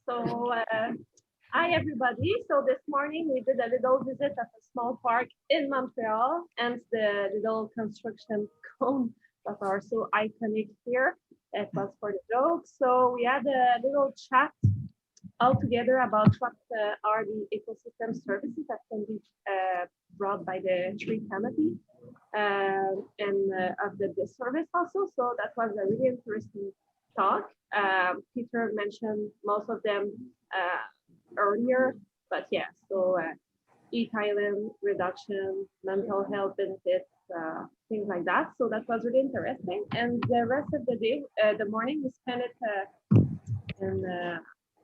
So, hi everybody. So this morning we did a little visit at a small park in Montreal, and the little construction cone that are so iconic here. It was for the joke. So we had a little chat all together about what are the ecosystem services that can be brought by the tree canopy and of the service also. So that was a really interesting talk. Peter mentioned most of them earlier, but yeah, so e-Thailand reduction, mental health benefits, things like that. So that was really interesting. And the rest of the day, the morning, we spent it in,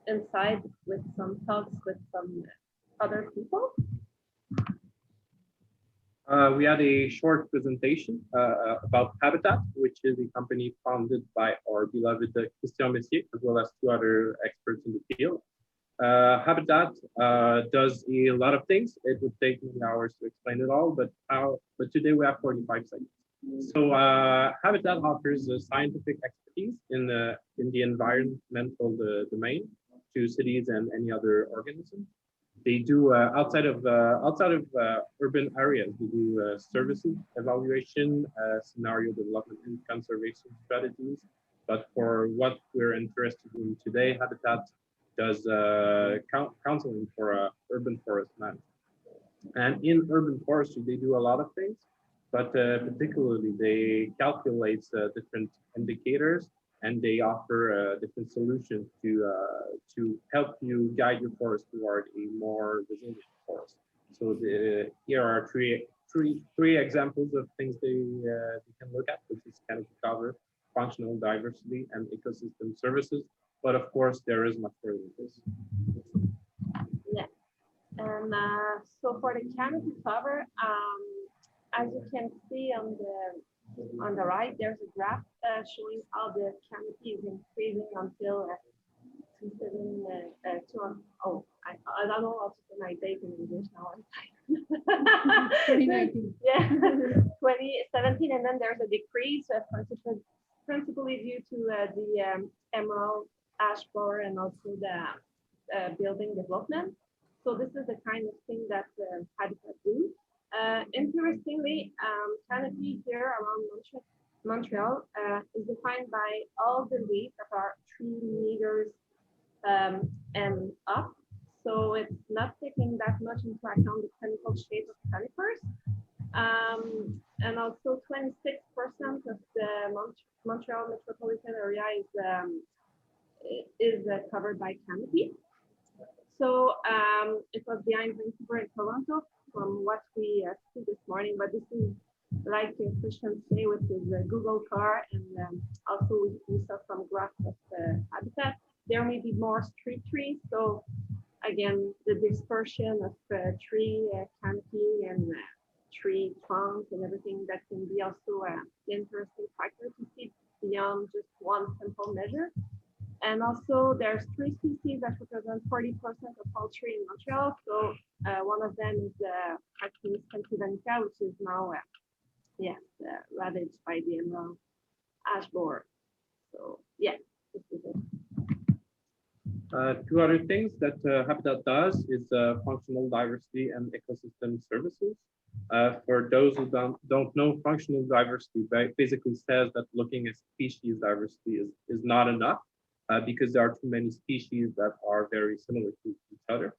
inside with some talks with some other people. We had a short presentation about Habitat, which is a company founded by our beloved Christian Messier, as well as two other experts in the field. Habitat does a lot of things. It would take many hours to explain it all, but today we have 45 seconds. So Habitat offers scientific expertise in the environmental domain to cities and any other organism. They do outside of urban areas. They do services evaluation, scenario development, and conservation strategies. But for what we're interested in today, Habitat does counseling for urban forest management. And in urban forestry, they do a lot of things, but particularly they calculate different indicators, and they offer different solutions to help you guide your forest toward a more resilient forest. So here are three examples of things they can look at, which is canopy cover, functional diversity, and ecosystem services. But of course, there is much further than this. Yeah. And so for the canopy cover, as you can see on the right, there's a graph showing how the canopy is increasing until 2007. I don't know how to say my date in English now. 2019. Yeah, 2017, and then there's a decrease, principally due to the emerald ash borer and also the building development. So this is the kind of thing that Habitat do. Interestingly, canopy here around Montreal is defined by all the leaves that are 3 meters and up. So it's not taking that much into account the chemical shape of conifers. And also 26% of the Montreal metropolitan area is covered by canopy. So it was behind Vancouver and Toronto from what we see this morning, but this is like Christian say, which is a Google car, and also we saw some graphs of Habitat. There may be more street trees, so again, the dispersion of tree canopy and tree trunks and everything, that can be also an interesting factor to see beyond just one simple measure. And also there's 3 species that represent 40% of all trees in Montreal. So one of them is actually Pennsylvania, which is now ravaged by the emerald ash borer. So yeah, this is it. Two other things that Habitat does is functional diversity and ecosystem services. For those who don't know, functional diversity basically says that looking at species diversity is not enough because there are too many species that are very similar to each other.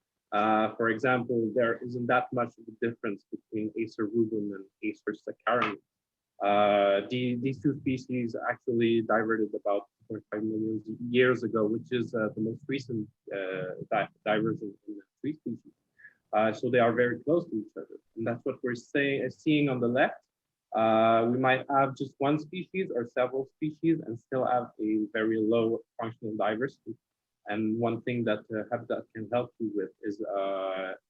For example, there isn't that much of a difference between Acer rubrum and Acer saccharinum. These two species actually diverged about 2.5 million years ago, which is the most recent divergence in the tree species. So they are very close to each other, and that's what we're seeing on the left. We might have just one species or several species and still have a very low functional diversity. And one thing that Habitat can help you with is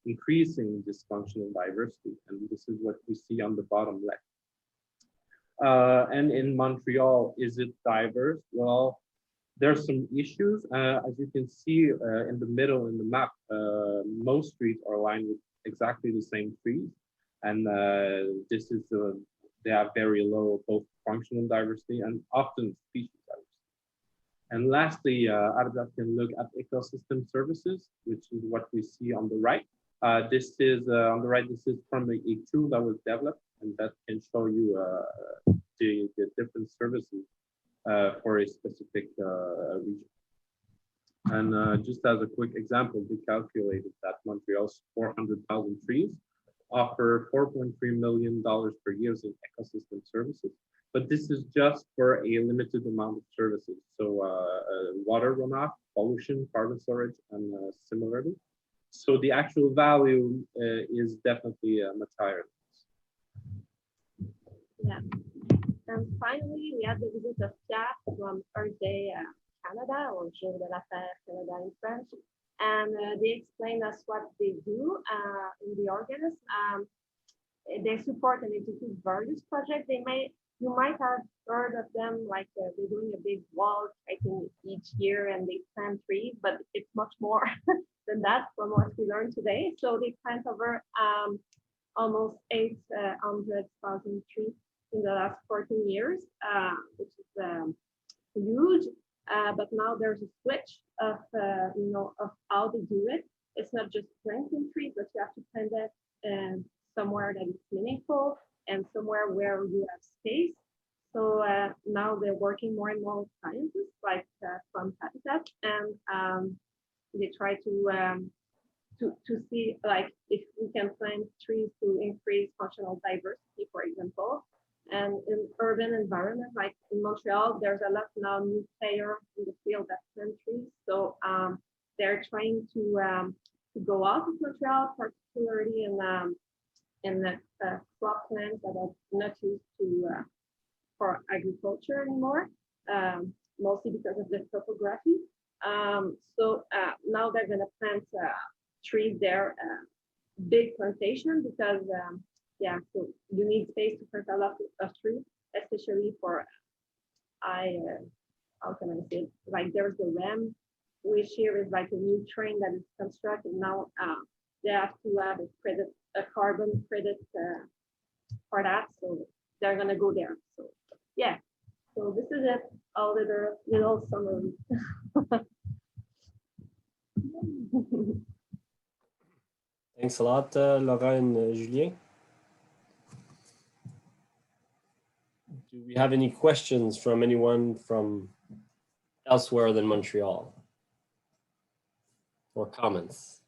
increasing this functional diversity, and this is what we see on the bottom left. And in Montreal, is it diverse? Well, there's some issues. As you can see in the middle in the map, most streets are lined with exactly the same trees. And this is, they have very low both functional diversity and often species diversity. And lastly, Habitat can look at ecosystem services, which is what we see on the right. This is on the right. This is from a tool that was developed, and that can show you the different services for a specific region. And just as a quick example, we calculated that Montreal's 400,000 trees offer $4.3 million per year in ecosystem services. But this is just for a limited amount of services. So water runoff, pollution, carbon storage, and similarly. So the actual value is definitely much higher. Yeah. And finally, we had the visit of Pierre from Earth Day Canada, or Jour de la Terre Canada in French. And they explain us what they do in the organism. They support and execute various projects. You might have heard of them, like they're doing a big wall, I think, each year, and they plant trees, but it's much more than that from what we learned today. So they plant over almost 800,000 trees in the last 14 years, which is huge. But now there's a switch of of how they do it. It's not just planting trees, but you have to plant it somewhere that is meaningful and somewhere where you have space. So now they're working more and more with scientists, like from Habitat, and they try to see like if we can plant trees to increase functional diversity, for example. And in urban environment, like in Montreal, there's a lot now new players in the field that plant trees. So they're trying to go out of Montreal, particularly in the crop lands that are not used to for agriculture anymore, mostly because of the topography. So now they're going to plant trees there, big plantation, because yeah, so you need space to plant a lot of trees, especially for how can I say it? Like there's the REM, which here is like a new train that is constructed now. They have to have a carbon credit for that, so they're gonna go there. So yeah, so this is it, a little summary. Thanks a lot, Laura and Julien. Do we have any questions from anyone from elsewhere than Montreal? Or comments?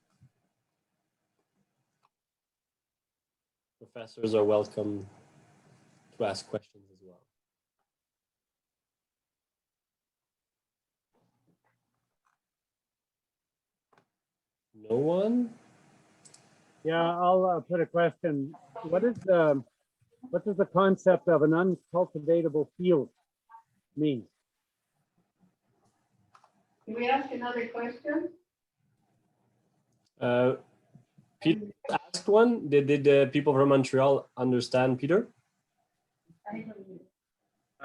Professors are welcome to ask questions as well. No one? Yeah, I'll put a question. What does the concept of an uncultivatable field mean? Can we ask another question? Peter asked one. Did people from Montreal understand, Peter?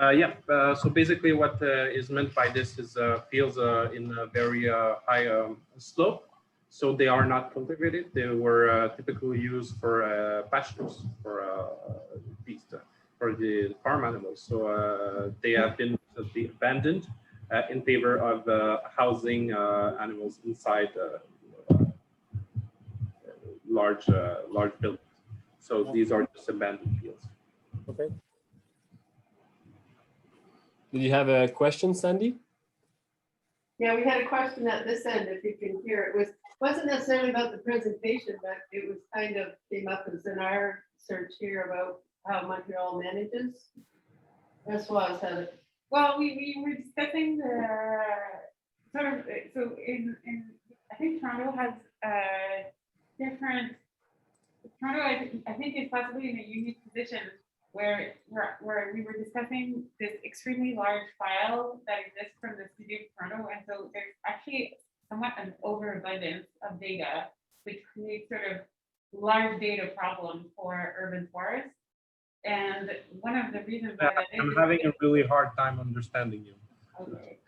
Yeah, so basically what is meant by this is fields in a very high slope. So they are not cultivated. They were typically used for pastures, for beasts, for the farm animals. So they have been abandoned in favor of housing animals inside large buildings. So these are just abandoned fields. Okay. Did you have a question, Sandy? Yeah, we had a question at this end, if you can hear. It wasn't necessarily about the presentation, but it was kind of came up as in our search here about how Montreal manages. That's why I said it. Well, we were discussing the sort of, so in I think Toronto has different, Toronto I think is possibly in a unique position where we were discussing this extremely large file that exists from the city of Toronto, and so there's actually somewhat an overabundance of data, which creates sort of large data problems for urban forests. And one of the reasons why that is, I'm having a really hard time understanding you. okay.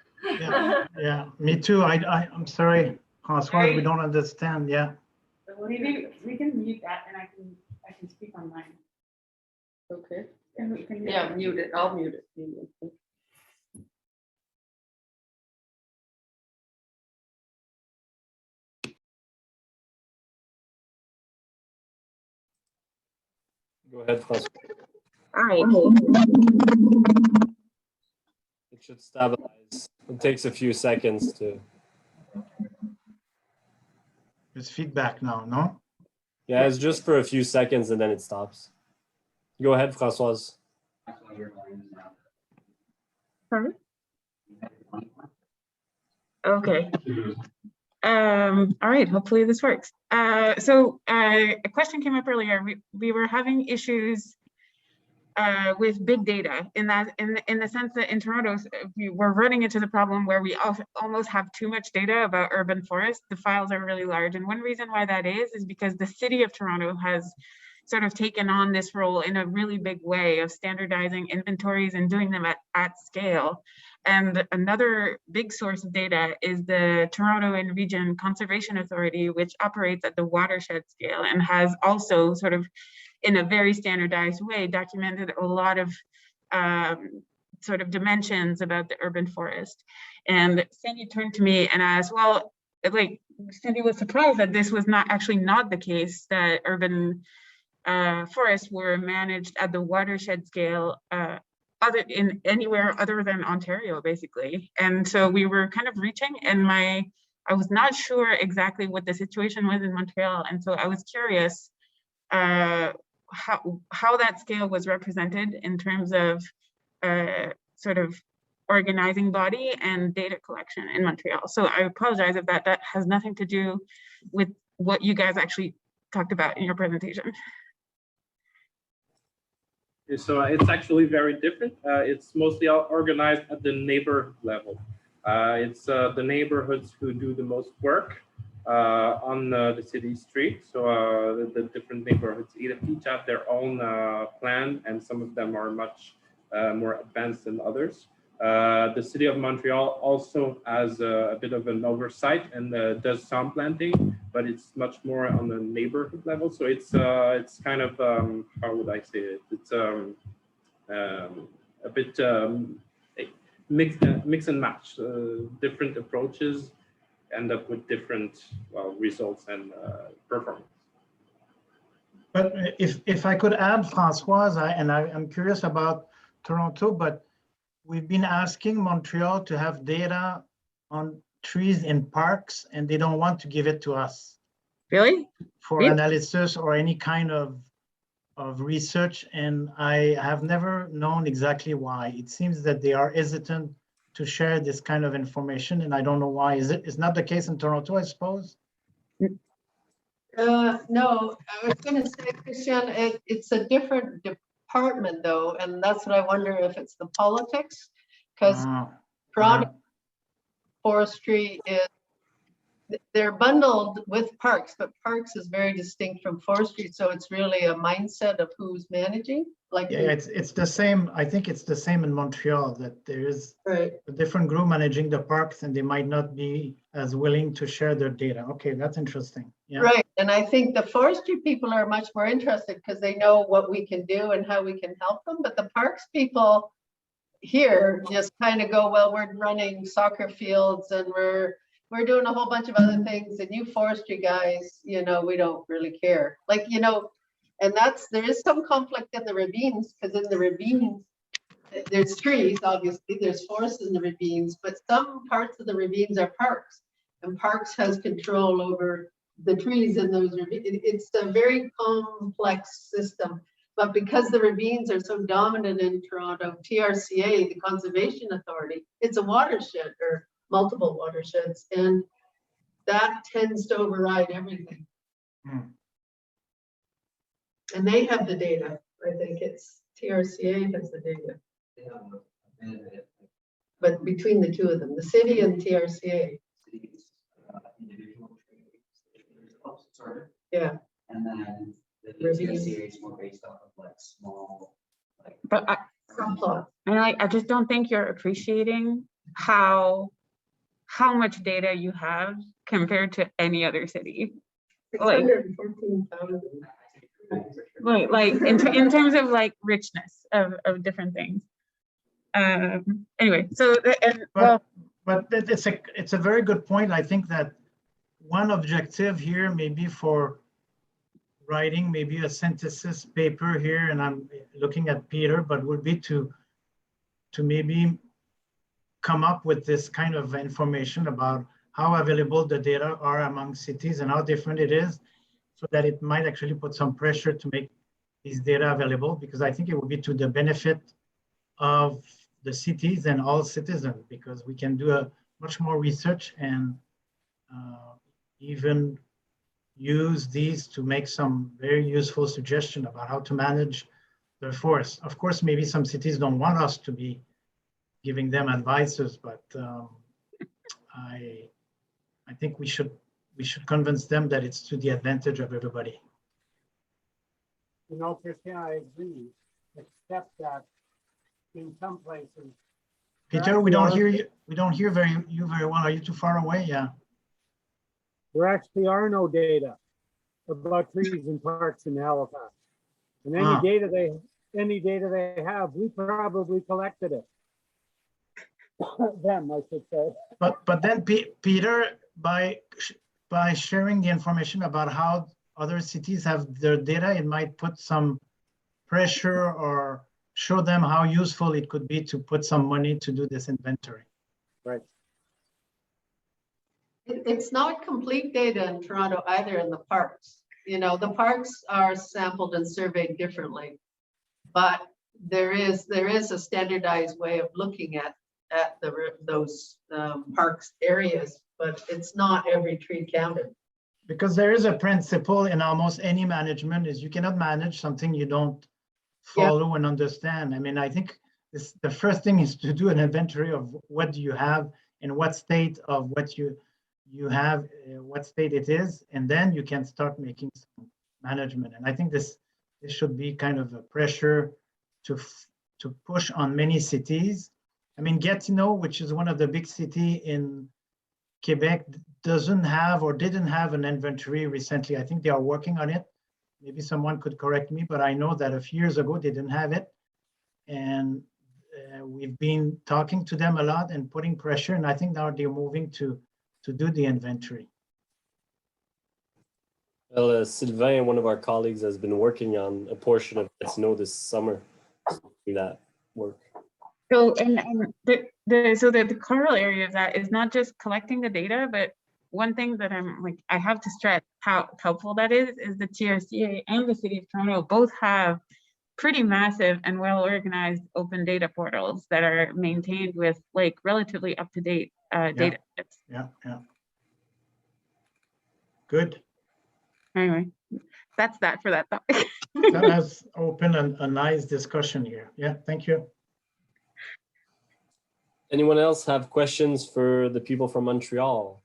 Yeah, me too. I'm sorry, François, we don't understand. Yeah. Maybe we can mute that, and I can speak online. Okay. Can you Yeah, mute it. I'll mute it. Go ahead, Francois. All right. It should stabilize. It takes a few seconds to. There's feedback now, no? Yeah, it's just for a few seconds and then it stops. Go ahead, Françoise. Sorry? Okay. All right, hopefully this works. So a question came up earlier. We were having issues with big data in the sense that in Toronto, we were running into the problem where we almost have too much data about urban forests. The files are really large. And one reason why that is because the city of Toronto has sort of taken on this role in a really big way of standardizing inventories and doing them at scale. And another big source of data is the Toronto and Region Conservation Authority, which operates at the watershed scale and has also sort of in a very standardized way documented a lot of sort of dimensions about the urban forest. And Cindy turned to me and asked, well, like Cindy was surprised that this was not the case, that urban forests were managed at the watershed scale anywhere other than Ontario, basically. And so we were kind of reaching, and I was not sure exactly what the situation was in Montreal. And so I was curious how that scale was represented in terms of sort of organizing body and data collection in Montreal. So I apologize if that has nothing to do with what you guys actually talked about in your presentation. So it's actually very different. It's mostly organized at the neighborhood level. It's the neighborhoods who do the most work on the city street. So the different neighborhoods each have their own plan, and some of them are much more advanced than others. The city of Montreal also has a bit of an oversight and does some planting, but it's much more on the neighborhood level. So it's kind of how would I say it? It's a bit mix and match. Different approaches end up with different results and performance. But if I could add, Françoise, I'm curious about Toronto, but we've been asking Montreal to have data on trees in parks, and they don't want to give it to us. Really? For analysis or any kind of research, and I have never known exactly why. It seems that they are hesitant to share this kind of information, and I don't know why. It's not the case in Toronto, I suppose? No, I was going to say, Christian, it's a different department though, and that's what I wonder if it's the politics, because Toronto forestry they're bundled with parks, but parks is very distinct from forestry, so it's really a mindset of who's managing. Like yeah, it's the same. I think it's the same in Montreal, that there is right. a different group managing the parks, and they might not be as willing to share their data. Okay, that's interesting. Yeah. Right, and I think the forestry people are much more interested because they know what we can do and how we can help them. But the parks people here just kind of go, well, we're running soccer fields and we're doing a whole bunch of other things, and you forestry guys, we don't really care. Like, and there is some conflict in the ravines, because in the ravines, there's trees, obviously, there's forests in the ravines, but some parts of the ravines are parks, and parks has control over the trees in those ravines. It's a very complex system, but because the ravines are so dominant in Toronto, TRCA, the Conservation Authority, it's a watershed, or multiple watersheds, and that tends to override everything. And they have the data. I think it's TRCA has the data. But between the two of them, the city and TRCA. Yeah. And then the TRCA is more based off of like small, like. But I just don't think you're appreciating how much data you have compared to any other city. 614,000. Like in terms of like richness of different things. Anyway, so but it's a very good point. I think that one objective here may be for writing maybe a synthesis paper here, and I'm looking at Peter, but would be to maybe come up with this kind of information about how available the data are among cities and how different it is, so that it might actually put some pressure to make these data available, because I think it would be to the benefit of the cities and all citizens, because we can do a much more research and even use these to make some very useful suggestion about how to manage their forest. Of course, maybe some cities don't want us to be giving them advices, but I think we should convince them that it's to the advantage of everybody. You know, Christian, I agree, except that in some places. Peter, we don't hear you. We don't hear you very well. Are you too far away? Yeah. There actually are no data about trees and parks in Halifax. And any data they have, we probably collected it. Them, I should say. But then Peter, by sharing the information about how other cities have their data, it might put some pressure or show them how useful it could be to put some money to do this inventory. Right. It's not complete data in Toronto either in the parks. You know, the parks are sampled and surveyed differently, but there is a standardized way of looking at those parks areas, but it's not every tree counted. Because there is a principle in almost any management is you cannot manage something you don't follow and understand. I mean, I think the first thing is to do an inventory of what do you have and what state of what you have, what state it is, and then you can start making some management. And I think this should be kind of a pressure to push on many cities. I mean, Gatineau, which is one of the big cities in Quebec, doesn't have or didn't have an inventory recently. I think they are working on it. Maybe someone could correct me, but I know that a few years ago they didn't have it. And we've been talking to them a lot and putting pressure. And I think now they're moving to do the inventory. Well, Sylvain, one of our colleagues, has been working on a portion of Gatineau this summer through that work. So, and the coral area of that is not just collecting the data, but one thing that I have to stress how helpful that is the TRCA and the City of Toronto both have pretty massive and well-organized open data portals that are maintained with like relatively up-to-date data sets. Yeah. Good. Anyway, that's that for that topic. That has opened a nice discussion here. Yeah, thank you. Anyone else have questions for the people from Montreal?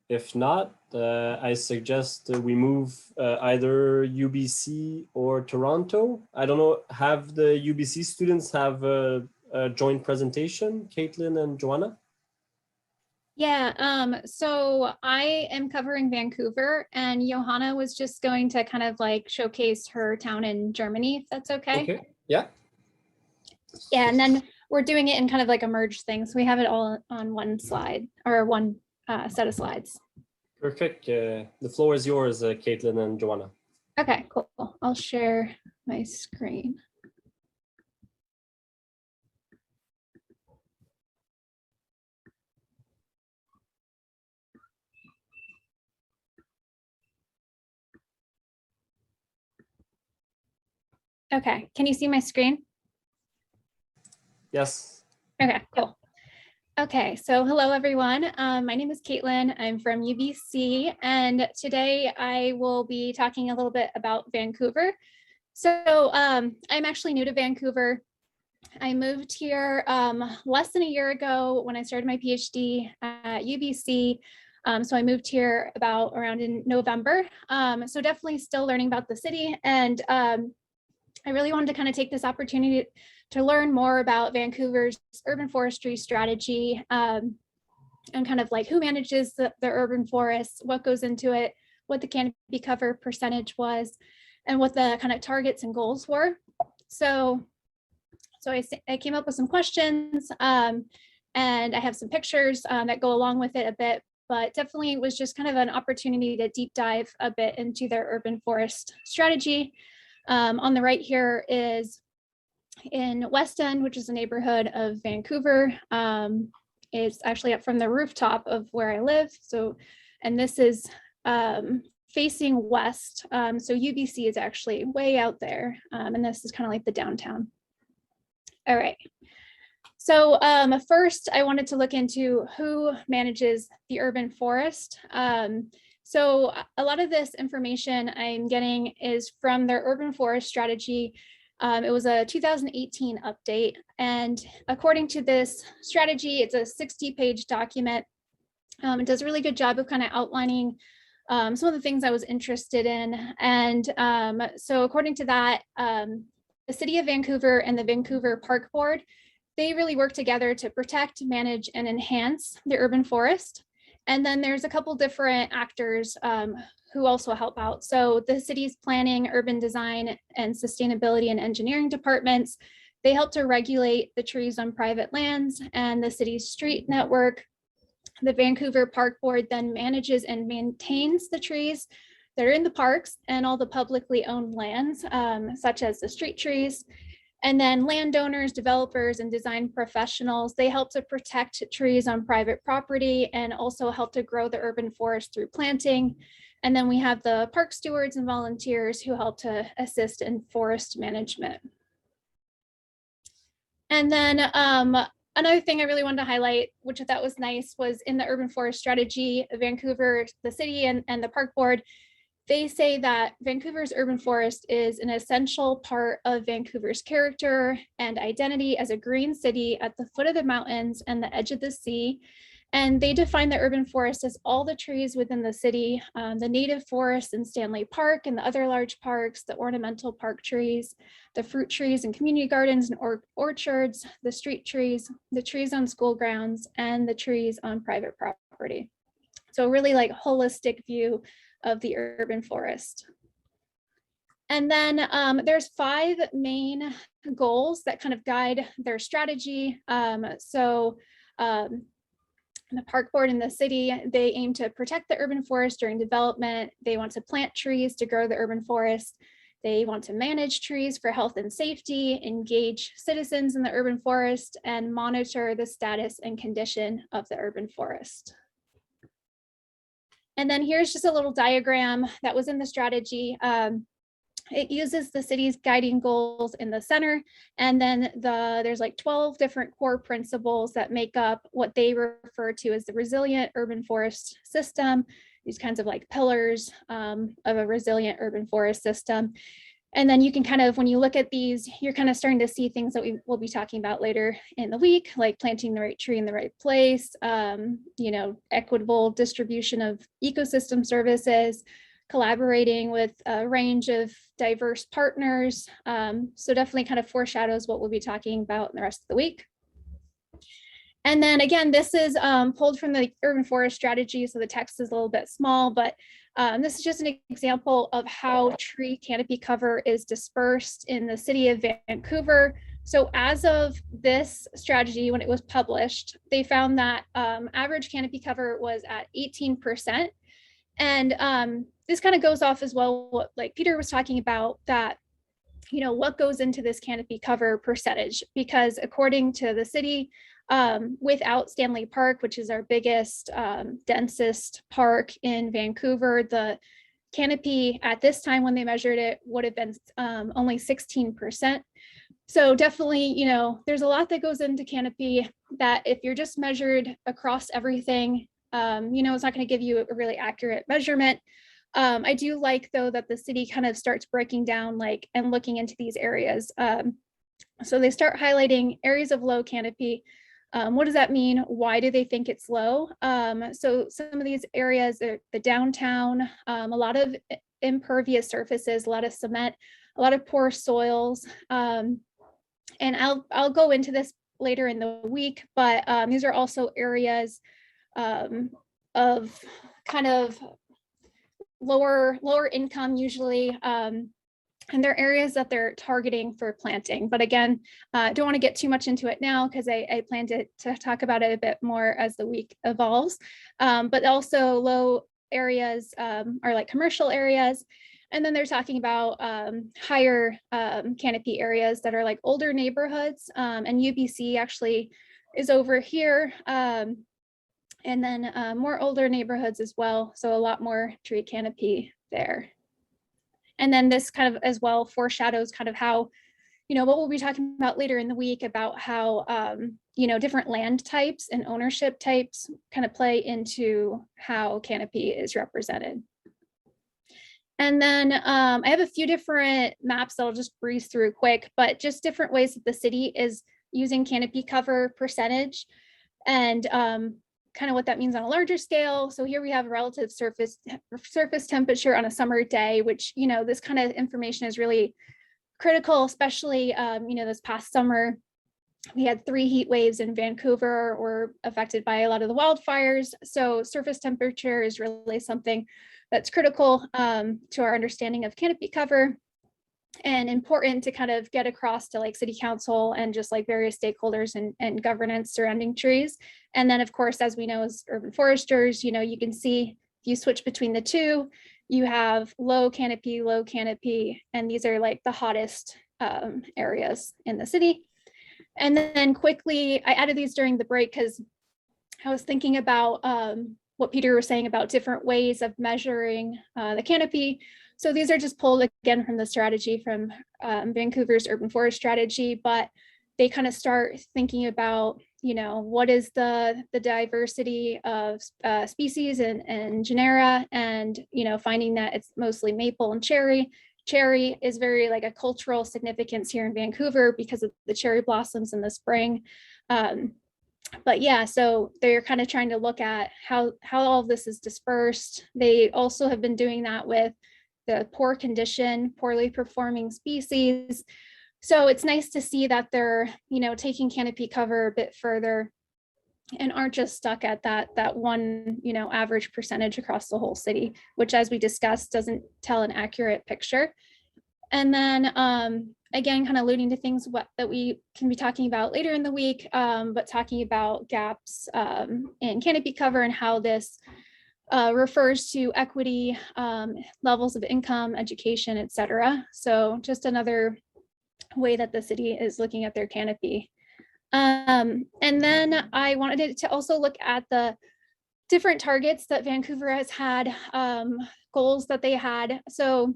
If not, I suggest we move either UBC or Toronto. I don't know, have the UBC students have a joint presentation, Caitlin and Joanna? Yeah, so I am covering Vancouver, and Johanna was just going to kind of like showcase her town in Germany, if that's okay. Okay, yeah. Yeah, and then we're doing it in kind of like a merge thing. So we have it all on one slide or one set of slides. Perfect. The floor is yours, Caitlin and Joanna. Okay, cool. I'll share my screen. Okay, can you see my screen? Yes. Okay, cool. Okay, so hello everyone. My name is Caitlin. I'm from UBC, and today I will be talking a little bit about Vancouver. So I'm actually new to Vancouver. I moved here less than a year ago when I started my PhD at UBC. So I moved here around in November. So definitely still learning about the city, and I really wanted to kind of take this opportunity to learn more about Vancouver's urban forestry strategy and kind of like who manages the urban forests, what goes into it, what the canopy cover percentage was, and what the kind of targets and goals were. So I came up with some questions and I have some pictures that go along with it a bit, but definitely it was just kind of an opportunity to deep dive a bit into their urban forest strategy. On the right here is in West End, which is a neighborhood of Vancouver. It's actually up from the rooftop of where I live. So, and this is facing west. So UBC is actually way out there. And this is kind of like the downtown. All right. So first I wanted to look into who manages the urban forest. So a lot of this information I'm getting is from their urban forest strategy. It was a 2018 update. And according to this strategy, it's a 60-page document. It does a really good job of kind of outlining some of the things I was interested in. And so according to that, the City of Vancouver and the Vancouver Park Board, they really work together to protect, manage, and enhance the urban forest. And then there's a couple different actors who also help out. So the city's planning, urban design, and sustainability and engineering departments, they help to regulate the trees on private lands and the city's street network. The Vancouver Park Board then manages and maintains the trees that are in the parks and all the publicly owned lands, such as the street trees. And then landowners, developers, and design professionals, they help to protect trees on private property and also help to grow the urban forest through planting. And then we have the park stewards and volunteers who help to assist in forest management. And then another thing I really wanted to highlight, which I thought was nice, was in the urban forest strategy, Vancouver, the city and the park board, they say that Vancouver's urban forest is an essential part of Vancouver's character and identity as a green city at the foot of the mountains and the edge of the sea. And they define the urban forest as all the trees within the city, the native forest in Stanley Park and the other large parks, the ornamental park trees, the fruit trees and community gardens and orchards, the street trees, the trees on school grounds, and the trees on private property. So really like holistic view of the urban forest. And then there's 5 main goals that kind of guide their strategy. The park board in the city, they aim to protect the urban forest during development. They want to plant trees to grow the urban forest. They want to manage trees for health and safety, engage citizens in the urban forest, and monitor the status and condition of the urban forest. And then here's just a little diagram that was in the strategy. It uses the city's guiding goals in the center, and then there's like 12 different core principles that make up what they refer to as the resilient urban forest system, these kinds of like pillars of a resilient urban forest system. And then you can kind of, when you look at these, you're kind of starting to see things that we will be talking about later in the week, like planting the right tree in the right place, equitable distribution of ecosystem services, collaborating with a range of diverse partners. So definitely kind of foreshadows what we'll be talking about in the rest of the week. And then again, this is pulled from the urban forest strategy. So the text is a little bit small, but this is just an example of how tree canopy cover is dispersed in the city of Vancouver. So as of this strategy, when it was published, they found that average canopy cover was at 18%. And this kind of goes off as well, what like Peter was talking about, that, what goes into this canopy cover percentage, because according to the city, without Stanley Park, which is our biggest, densest park in Vancouver, the canopy at this time when they measured it would have been only 16%. So definitely, there's a lot that goes into canopy that if you're just measured across everything, it's not going to give you a really accurate measurement. I do like, though, that the city kind of starts breaking down and looking into these areas. So they start highlighting areas of low canopy. What does that mean? Why do they think it's low? So some of these areas, the downtown, a lot of impervious surfaces, a lot of cement, a lot of poor soils. And I'll go into this later in the week, but these are also areas of kind of lower income usually, And there are areas that they're targeting for planting. But again, I don't want to get too much into it now because I plan to talk about it a bit more as the week evolves. But also low areas are like commercial areas. And then they're talking about higher canopy areas that are like older neighborhoods. And UBC actually is over here. And then more older neighborhoods as well. So a lot more tree canopy there. And then this kind of as well foreshadows kind of how, what we'll be talking about later in the week about how, different land types and ownership types kind of play into how canopy is represented. And then I have a few different maps that I'll just breeze through quick, but just different ways that the city is using canopy cover percentage and kind of what that means on a larger scale. So here we have relative surface temperature on a summer day, which, this kind of information is really critical, especially, this past summer, we had 3 heat waves in Vancouver were affected by a lot of the wildfires. So surface temperature is really something that's critical to our understanding of canopy cover and important to kind of get across to like city council and just like various stakeholders and governance surrounding trees. And then of course, as we know as urban foresters, you can see if you switch between the two, you have low canopy, and these are like the hottest areas in the city. And then quickly, I added these during the break because I was thinking about what Peter was saying about different ways of measuring the canopy. So these are just pulled again from the strategy from Vancouver's urban forest strategy, but they kind of start thinking about, what is the diversity of species and genera, and, finding that it's mostly maple and cherry. Cherry is very like a cultural significance here in Vancouver because of the cherry blossoms in the spring. But yeah, so they're kind of trying to look at how all of this is dispersed. They also have been doing that with the poor condition, poorly performing species. So it's nice to see that they're, taking canopy cover a bit further and aren't just stuck at that one, average percentage across the whole city, which as we discussed, doesn't tell an accurate picture. And then again, kind of alluding to things that we can be talking about later in the week, but talking about gaps in canopy cover and how this refers to equity, levels of income, education, et cetera. So just another way that the city is looking at their canopy. And then I wanted to also look at the different targets that Vancouver has had, goals that they had. So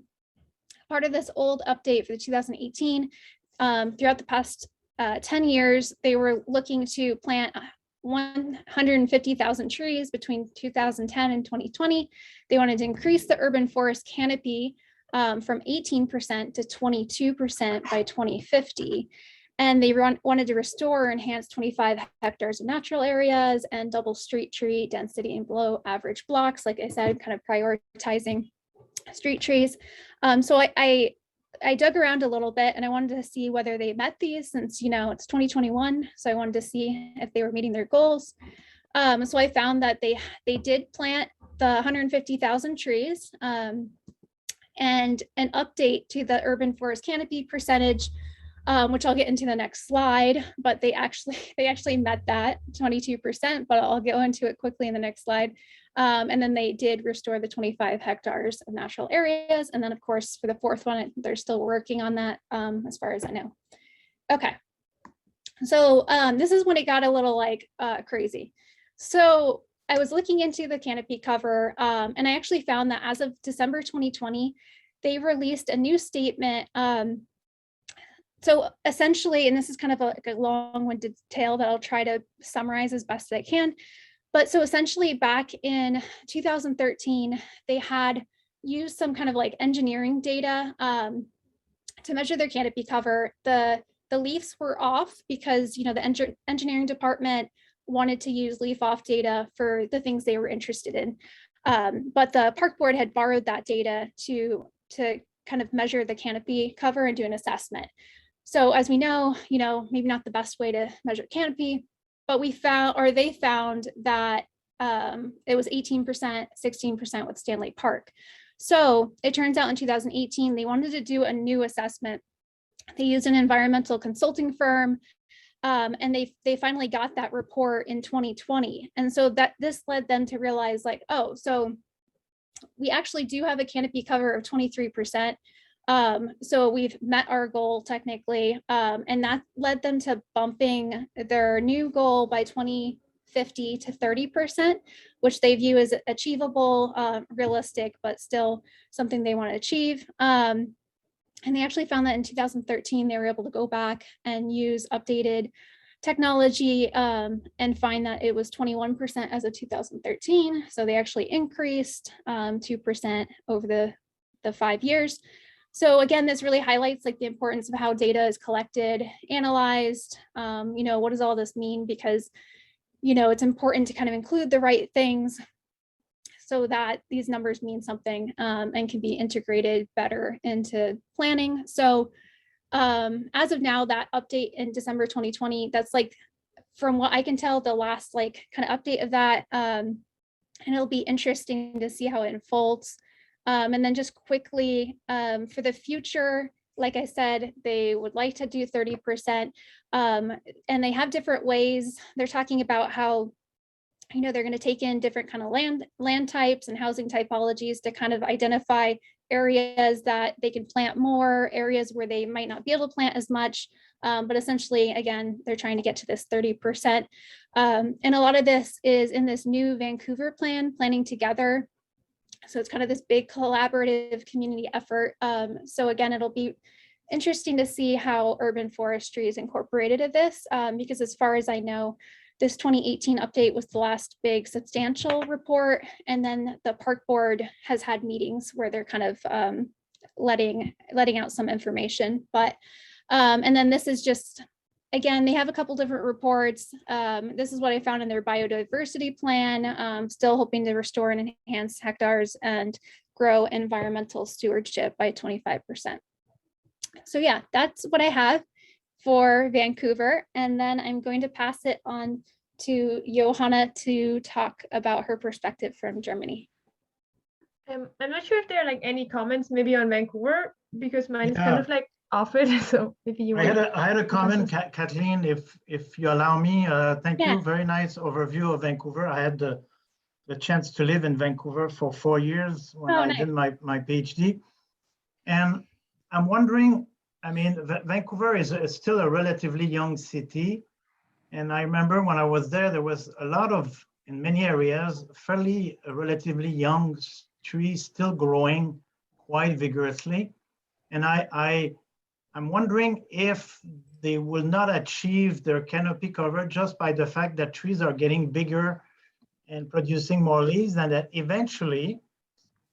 part of this old update for the 2018, throughout the past 10 years, they were looking to plant 150,000 trees between 2010 and 2020. They wanted to increase the urban forest canopy from 18% to 22% by 2050. And they wanted to restore or enhance 25 hectares of natural areas and double street tree density in below average blocks. Like I said, kind of prioritizing street trees. So I dug around a little bit and I wanted to see whether they met these since, it's 2021. So I wanted to see if they were meeting their goals. So I found that they did plant the 150,000 trees and an update to the urban forest canopy percentage, which I'll get into the next slide, but they actually met that 22%, but I'll go into it quickly in the next slide. And then they did restore the 25 hectares of natural areas. And then of course, for the fourth one, they're still working on that as far as I know. Okay. So this is when it got a little like crazy. So I was looking into the canopy cover and I actually found that as of December 2020, they released a new statement. So essentially, and this is kind of a long-winded tale that I'll try to summarize as best as I can. But so essentially back in 2013, they had used some kind of like engineering data to measure their canopy cover. The leaves were off because, the engineering department wanted to use leaf off data for the things they were interested in. But the park board had borrowed that data to kind of measure the canopy cover and do an assessment. So as we know, maybe not the best way to measure canopy, but they found that it was 18%, 16% with Stanley Park. So it turns out in 2018, they wanted to do a new assessment. They used an environmental consulting firm, and they finally got that report in 2020. And so that this led them to realize like, oh, so we actually do have a canopy cover of 23%. So we've met our goal technically, and that led them to bumping their new goal by 2050 to 30%, which they view as achievable, realistic, but still something they want to achieve. And they actually found that in 2013, they were able to go back and use updated technology and find that it was 21% as of 2013. So they actually increased 2% over the 5 years. So again, this really highlights like the importance of how data is collected, analyzed. What does all this mean? Because, it's important to kind of include the right things so that these numbers mean something and can be integrated better into planning. So as of now, that update in December 2020, that's like, from what I can tell, the last like kind of update of that. And it'll be interesting to see how it unfolds. And then just quickly for the future, like I said, they would like to do 30%. And they have different ways. They're talking about how, they're going to take in different kind of land types and housing typologies to kind of identify areas that they can plant more, areas where they might not be able to plant as much. But essentially, again, they're trying to get to this 30%. And a lot of this is in this new Vancouver plan, planning together. So it's kind of this big collaborative community effort. So again, it'll be interesting to see how urban forestry is incorporated in this, because as far as I know, this 2018 update was the last big substantial report. And then the park board has had meetings where they're kind of letting out some information. But, and then this is just, again, they have a couple different reports. This is what I found in their biodiversity plan, still hoping to restore and enhance hectares and grow environmental stewardship by 25%. So yeah, that's what I have for Vancouver. And then I'm going to pass it on to Johanna to talk about her perspective from Germany. I'm not sure if there are like any comments maybe on Vancouver, because mine is kind Yeah. of like off it. So maybe you I had a comment, Kathleen, if you allow me. Thank Yeah. you. Very nice overview of Vancouver. I had the chance to live in Vancouver for 4 years when I nice. did my PhD. And I'm wondering, I mean, Vancouver is still a relatively young city. And I remember when I was there was a lot of, in many areas, fairly relatively young trees still growing quite vigorously. And I'm wondering if they will not achieve their canopy cover just by the fact that trees are getting bigger and producing more leaves, and that eventually,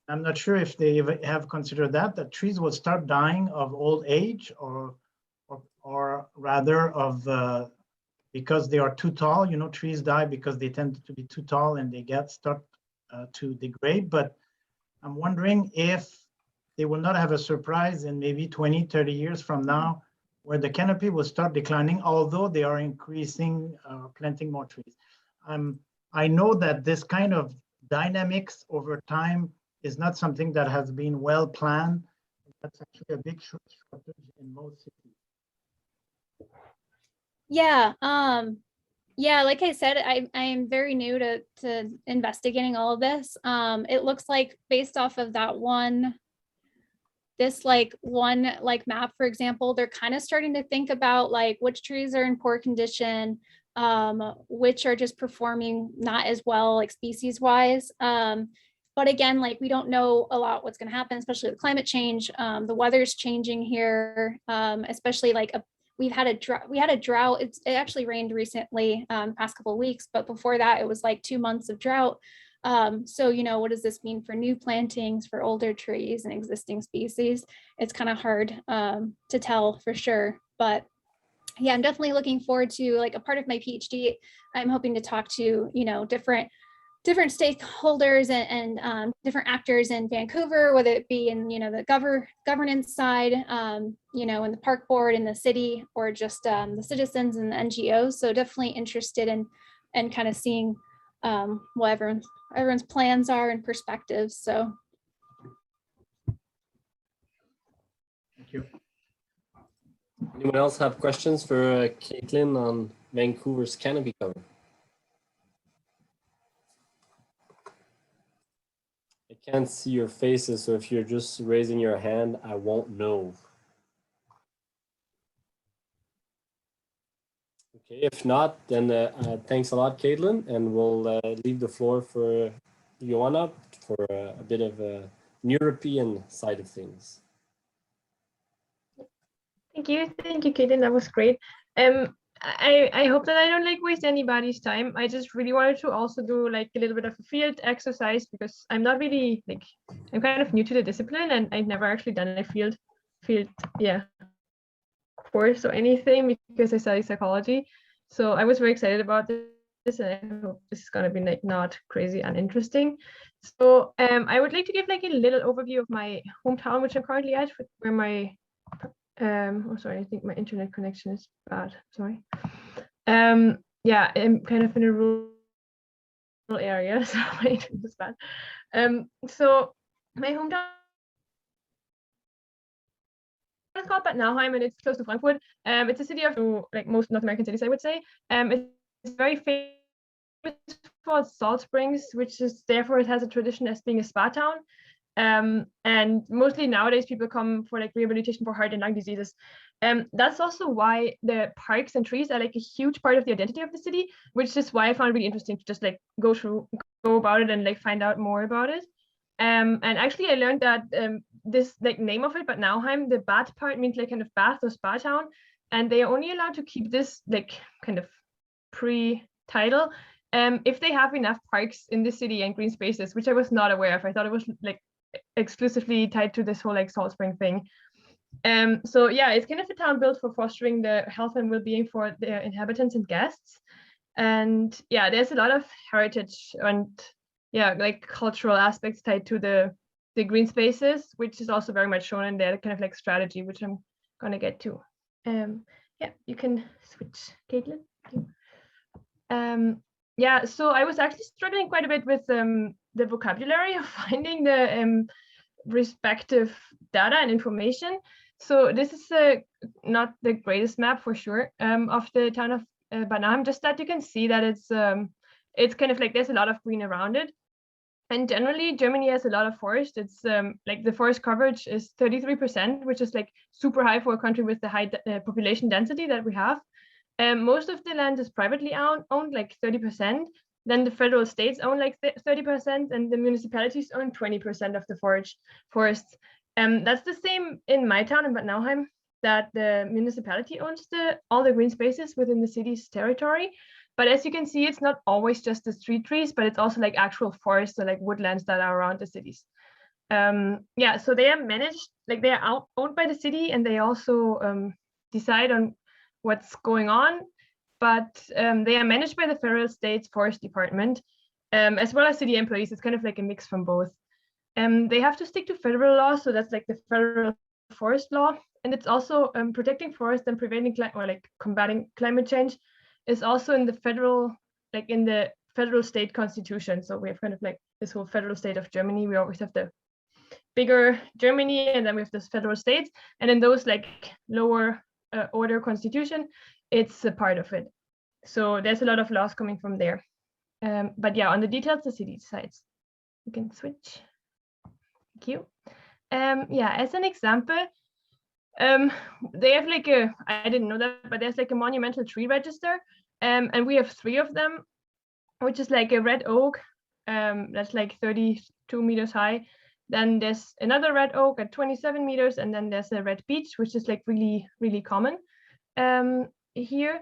I'm not sure if they have considered that trees will start dying of old age or rather of because they are too tall. Trees die because they tend to be too tall and they start to degrade. But I'm wondering if they will not have a surprise in maybe 20, 30 years from now, where the canopy will start declining, although they are increasing, planting more trees. I know that this kind of dynamics over time is not something that has been well planned. That's actually a big shortage in most cities. Yeah, like I said, I am very new to investigating all of this. It looks like based off of that one map, for example, they're kind of starting to think about like which trees are in poor condition, which are just performing not as well, like species wise. But again, like we don't know a lot what's going to happen, especially with climate change. The weather's changing here, especially like we had a drought. It actually rained recently, past couple of weeks, but before that it was like 2 months of drought. So, what does this mean for new plantings, for older trees and existing species? It's kind of hard to tell for sure. But yeah, I'm definitely looking forward to, like, a part of my PhD. I'm hoping to talk to, different stakeholders and different actors in Vancouver, whether it be in, the governance side, in the park board, in the city, or just the citizens and the NGOs. So definitely interested in kind of seeing what everyone's plans are and perspectives. So Anyone else have questions for Caitlin on Vancouver's canopy cover? I can't see your faces, so if you're just raising your hand, I won't know. Okay, if not, then thanks a lot, Caitlin, and we'll leave the floor for Joanna for a bit of an European side of things. Thank you, Kaden. That was great. I hope that I don't like waste anybody's time. I just really wanted to also do like a little bit of a field exercise because I'm not really like I'm kind of new to the discipline and I've never actually done a field course or anything because I study psychology. So I was very excited about this and I hope this is gonna be like not crazy uninteresting. So I would like to give like a little overview of my hometown, which I'm currently at, where my oh sorry, I think my internet connection is bad. Sorry. Yeah, I'm kind of in a rural area, so my internet is bad. So my hometown is called Nauheim and it's close to Frankfurt. It's a city of like most North American cities, I would say. It's very famous for salt springs, which is therefore it has a tradition as being a spa town. And mostly nowadays people come for like rehabilitation for heart and lung diseases. That's also why the parks and trees are like a huge part of the identity of the city, which is why I found it really interesting to just like go about it and like find out more about it. And actually I learned that this like name of it, but Nauheim, the Bad part means like kind of bath or spa town, and they are only allowed to keep this like kind of pre-title if they have enough parks in the city and green spaces, which I was not aware of. I thought it was like exclusively tied to this whole like salt spring thing. So yeah, it's kind of a town built for fostering the health and well-being for the inhabitants and guests. And yeah, there's a lot of heritage and yeah, like cultural aspects tied to the green spaces, which is also very much shown in their kind of like strategy, which I'm gonna get to. Yeah, you can switch, Caitlin. Yeah, so I was actually struggling quite a bit with the vocabulary of finding the respective data and information. So this is not the greatest map for sure of the town of Nauheim, just that you can see that it's kind of like there's a lot of green around it. And generally Germany has a lot of forest. It's like the forest coverage is 33%, which is like super high for a country with the high population density that we have. Most of the land is privately owned, like 30%. Then the federal states own like 30%, and the municipalities own 20% of the forests. That's the same in my town in Bad Nauheim, that the municipality owns all the green spaces within the city's territory. But as you can see, it's not always just the street trees, but it's also like actual forests or like woodlands that are around the cities. Yeah, so they are managed, like they are owned by the city, and they also decide on what's going on, but they are managed by the federal state's forest department, as well as city employees. It's kind of like a mix from both. They have to stick to federal law, so that's like the federal forest law, and it's also protecting forests and preventing combating climate change is also in the federal, like in the federal state constitution. So we have kind of like this whole federal state of Germany. We always have the bigger Germany, and then we have this federal states, and in those like lower order constitution, it's a part of it. So there's a lot of laws coming from there. But yeah, on the details, the city decides. You can switch. Thank you. Yeah, as an example, they have like I didn't know that, but there's like a monumental tree register, and we have 3 of them, which is like a red oak that's like 32 meters high. Then there's another red oak at 27 meters, and then there's a red beech, which is like really, really common here.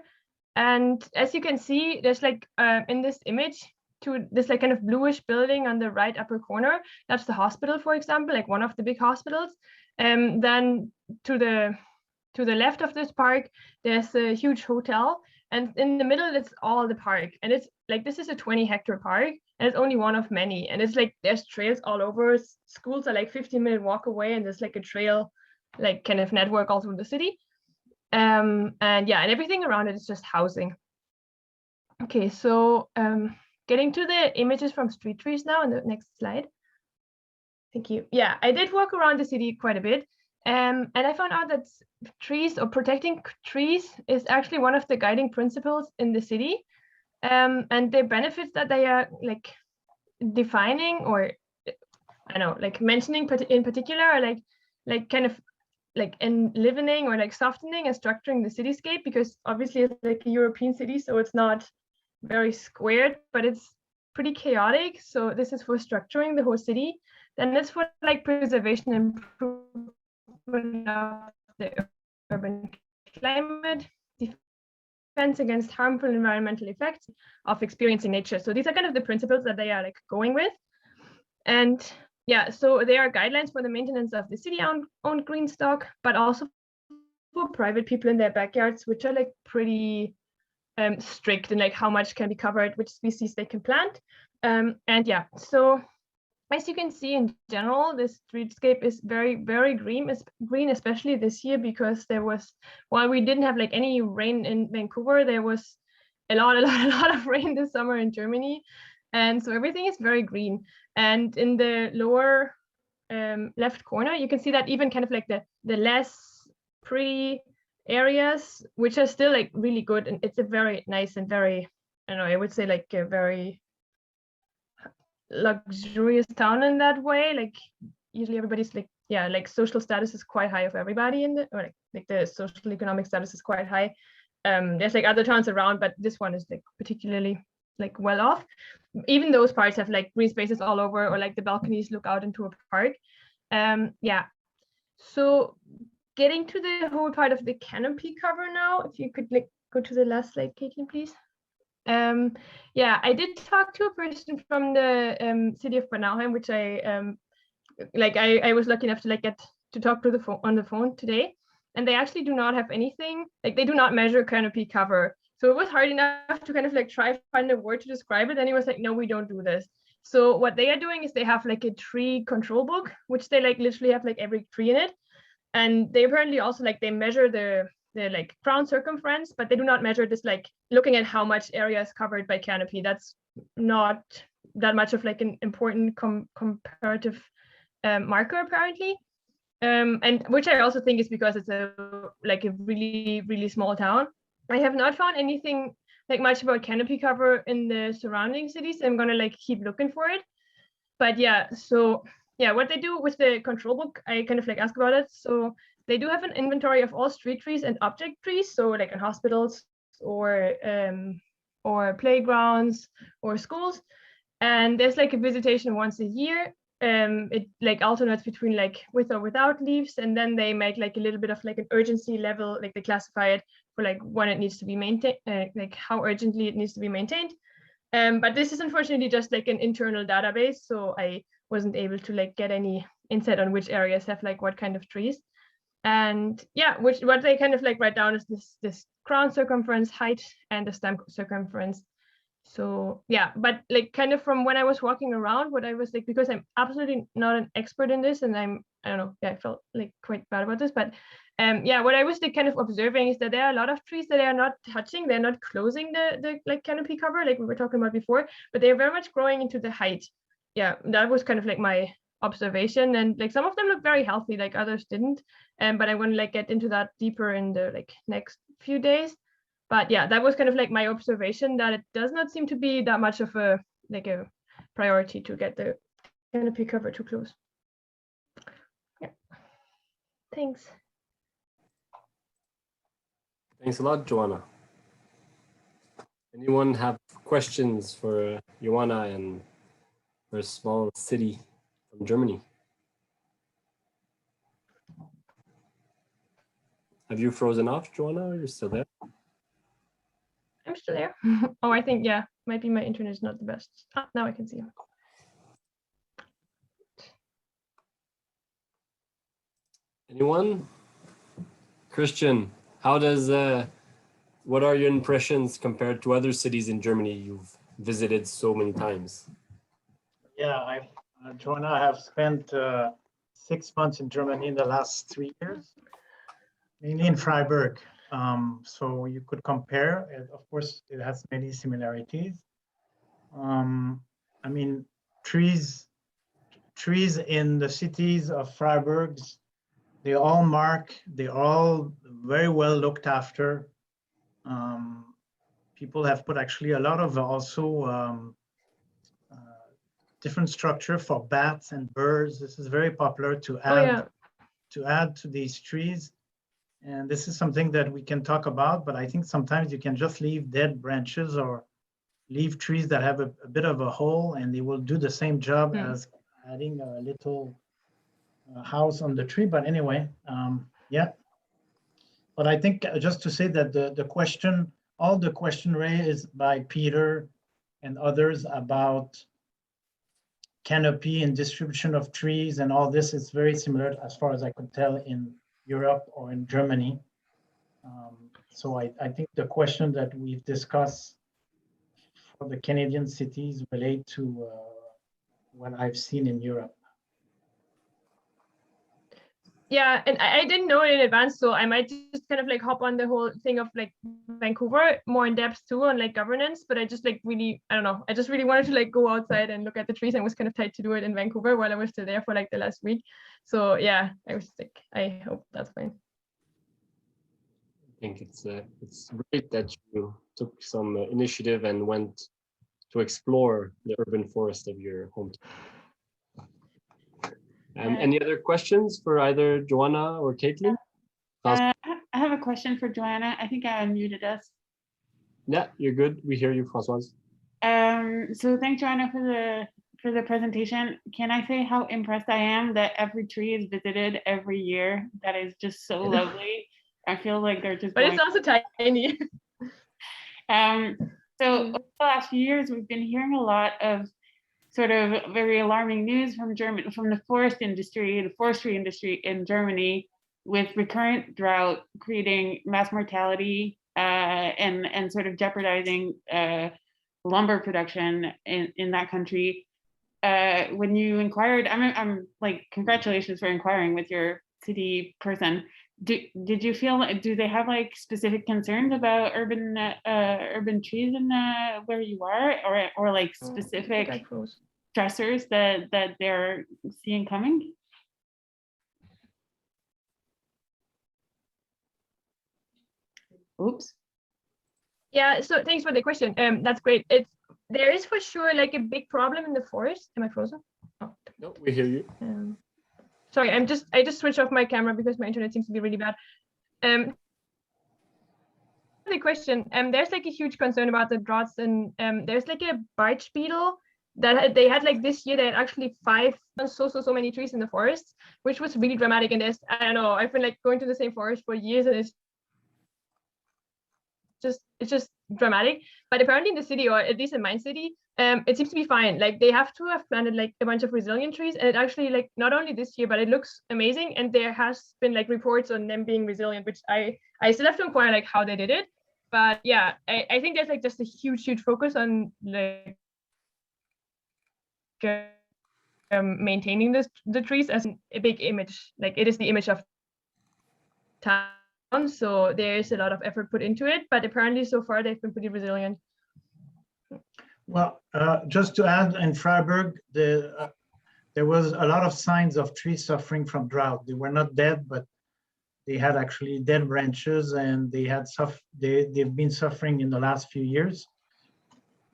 And as you can see, there's like in this image, to this like kind of bluish building on the right upper corner, that's the hospital, for example, like one of the big hospitals. Then to the left of this park, there's a huge hotel, and in the middle, it's all the park. And it's like, this is a 20-hectare park, and it's only one of many. And it's like, there's trails all over. Schools are like 15-minute walk away, and there's like a trail, like kind of network all through the city. And yeah, and everything around it is just housing. Okay, so getting to the images from street trees now on the next slide. Thank you. Yeah, I did walk around the city quite a bit. And I found out that trees or protecting trees is actually one of the guiding principles in the city. And the benefits that they are like defining, or I don't know, like mentioning in particular, are like kind of like enlivening or like softening and structuring the cityscape, because obviously it's like a European city, so it's not very squared, but it's pretty chaotic. So this is for structuring the whole city. Then it's for like preservation and improvement of the urban climate, defense against harmful environmental effects of experiencing nature. So these are kind of the principles that they are like going with. And yeah, so there are guidelines for the maintenance of the city-owned green stock, but also for private people in their backyards, which are like pretty strict in like how much can be covered, which species they can plant. And yeah, so as you can see in general, the streetscape is very, very green, especially this year, because there was, while we didn't have like any rain in Vancouver, there was a lot of rain this summer in Germany. And so everything is very green. And in the lower left corner, you can see that even kind of like the less pretty areas, which are still like really good. And it's a very nice and very, I don't know, I would say like a very luxurious town in that way. Like usually everybody's like, yeah, like social status is quite high of everybody in the, or like the social economic status is quite high. There's like other towns around, but this one is like particularly like well off. Even those parts have like green spaces all over, or like the balconies look out into a park. Yeah, so getting to the whole part of the canopy cover now, if you could like go to the last slide, Caitlin, please. Yeah, I did talk to a person from the city of Nauheim, which I was lucky enough to like get to talk to on the phone today, and they actually do not have anything, like they do not measure canopy cover. So it was hard enough to kind of like try to find a word to describe it, and he was like, no, we don't do this. So what they are doing is they have like a tree control book, which they like literally have like every tree in it, and they apparently also like they measure the like crown circumference, but they do not measure this like looking at how much area is covered by canopy. That's not that much of like an important comparative marker apparently, and which I also think is because it's a really, really small town. I have not found anything like much about canopy cover in the surrounding cities. I'm gonna like keep looking for it. But yeah, so yeah, what they do with the control book, I kind of like ask about it. So they do have an inventory of all street trees and object trees. So like in hospitals or playgrounds or schools. And there's like a visitation once a year. It like alternates between like with or without leaves, and then they make like a little bit of like an urgency level, like they classify it for like when it needs to be maintained, like how urgently it needs to be maintained. But this is unfortunately just like an internal database, so I wasn't able to like get any insight on which areas have like what kind of trees. And yeah, what they kind of like write down is this crown circumference, height, and the stem circumference. So yeah, but like kind of from when I was walking around, what I was like, because I'm absolutely not an expert in this, and I don't know, yeah, I felt like quite bad about this, but yeah, what I was like kind of observing is that there are a lot of trees that are not touching, they're not closing the like canopy cover like we were talking about before, but they're very much growing into the height. Yeah, that was kind of like my observation, and like some of them look very healthy, like others didn't, but I want to like get into that deeper in the like next few days. But yeah, that was kind of like my observation, that it does not seem to be that much of a like a priority to get the canopy cover too close. Yeah, thanks. Thanks a lot, Joanna. Anyone have questions for Joanna and her small city from Germany? Have you frozen off, Joanna? Are you still there? I'm still there. Oh, I think, yeah, might be my internet is not the best. Ah, now I can see him. Anyone? Christian, how does, what are your impressions compared to other cities in Germany you've visited so many times? Yeah, Joanna, I have spent 6 months in Germany in the last 3 years, mainly in Freiburg. So you could compare. Of course, it has many similarities. I mean, trees in the cities of Freiburg, they all mark, they're all very well looked after. People have put actually a lot of also different structure for bats and birds. This is very popular to add to these trees. And this is something that we can talk about, but I think sometimes you can just leave dead branches or leave trees that have a bit of a hole, and they will do the same job as adding a little house on the tree. But anyway, yeah. But I think just to say that the question, all the question raised by Peter and others about canopy and distribution of trees and all this is very similar, as far as I could tell, in Europe or in Germany. So I think the question that we've discussed for the Canadian cities relate to what I've seen in Europe. Yeah, and I didn't know it in advance, so I might just kind of like hop on the whole thing of like Vancouver more in depth too on like governance, but I just like really, I don't know, I just really wanted to like go outside and look at the trees, and was kind of tight to do it in Vancouver while I was still there for like the last week. So yeah, I was like, I hope that's fine. I think it's great that you took some initiative and went to explore the urban forest of your hometown. Any other questions for either Joanna or Caitlin? I have a question for Joanna. I think I unmuted us. Yeah, you're good. We hear you, Françoise. So thanks, Joanna, for the presentation. Can I say how impressed I am that every tree is visited every year? That is just so lovely. I feel like they're just. But it's also tiny. So over the last few years, we've been hearing a lot of sort of very alarming news from the forestry industry in Germany, with recurrent drought creating mass mortality and sort of jeopardizing lumber production in that country. When you inquired, I'm like, congratulations for inquiring with your city person. Did you feel, do they have like specific concerns about urban trees in where you are, or like specific stressors that they're seeing coming? Oops. Yeah, so thanks for the question. That's great. There is for sure like a big problem in the forest. Am I frozen? Oh. No, we hear you. Sorry, I just switched off my camera because my internet seems to be really bad. The question, there's like a huge concern about the droughts, and there's like a birch beetle that they had like this year. They had actually so many trees in the forest, which was really dramatic. And there's, I don't know, I've been like going to the same forest for years, and it's just dramatic. But apparently in the city, or at least in my city, it seems to be fine. Like they have to have planted like a bunch of resilient trees, and it actually, like, not only this year, but it looks amazing. And there has been like reports on them being resilient, which I still have to inquire like how they did it. But yeah, I think there's like just a huge focus on like maintaining the trees as a big image. Like it is the image of town. So there is a lot of effort put into it, but apparently so far they've been pretty resilient. Well, just to add, in Freiburg, there was a lot of signs of trees suffering from drought. They were not dead, but they had actually dead branches, and they've been suffering in the last few years.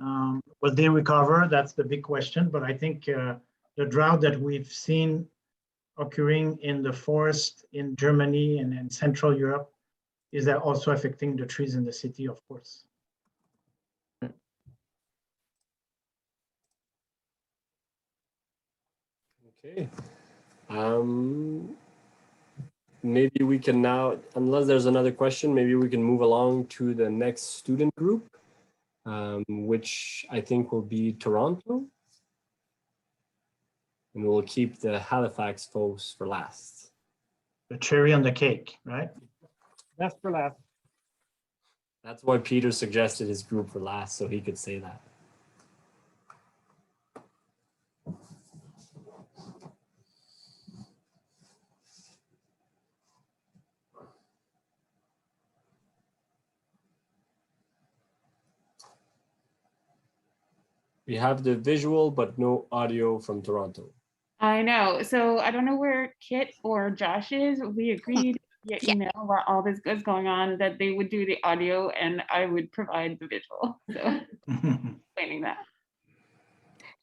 Will they recover? That's the big question. But I think the drought that we've seen occurring in the forest in Germany and in Central Europe is also affecting the trees in the city, of course. Okay. Maybe we can now, unless there's another question, maybe we can move along to the next student group, which I think will be Toronto. And we'll keep the Halifax folks for last. The cherry on the cake, right? That's for last. That's why Peter suggested his group for last, so he could say that. We have the visual, but no audio from Toronto. I know. So I don't know where Kit or Josh is. We agreed via email while all this is going on that they would do the audio and I would provide the visual. So explaining that.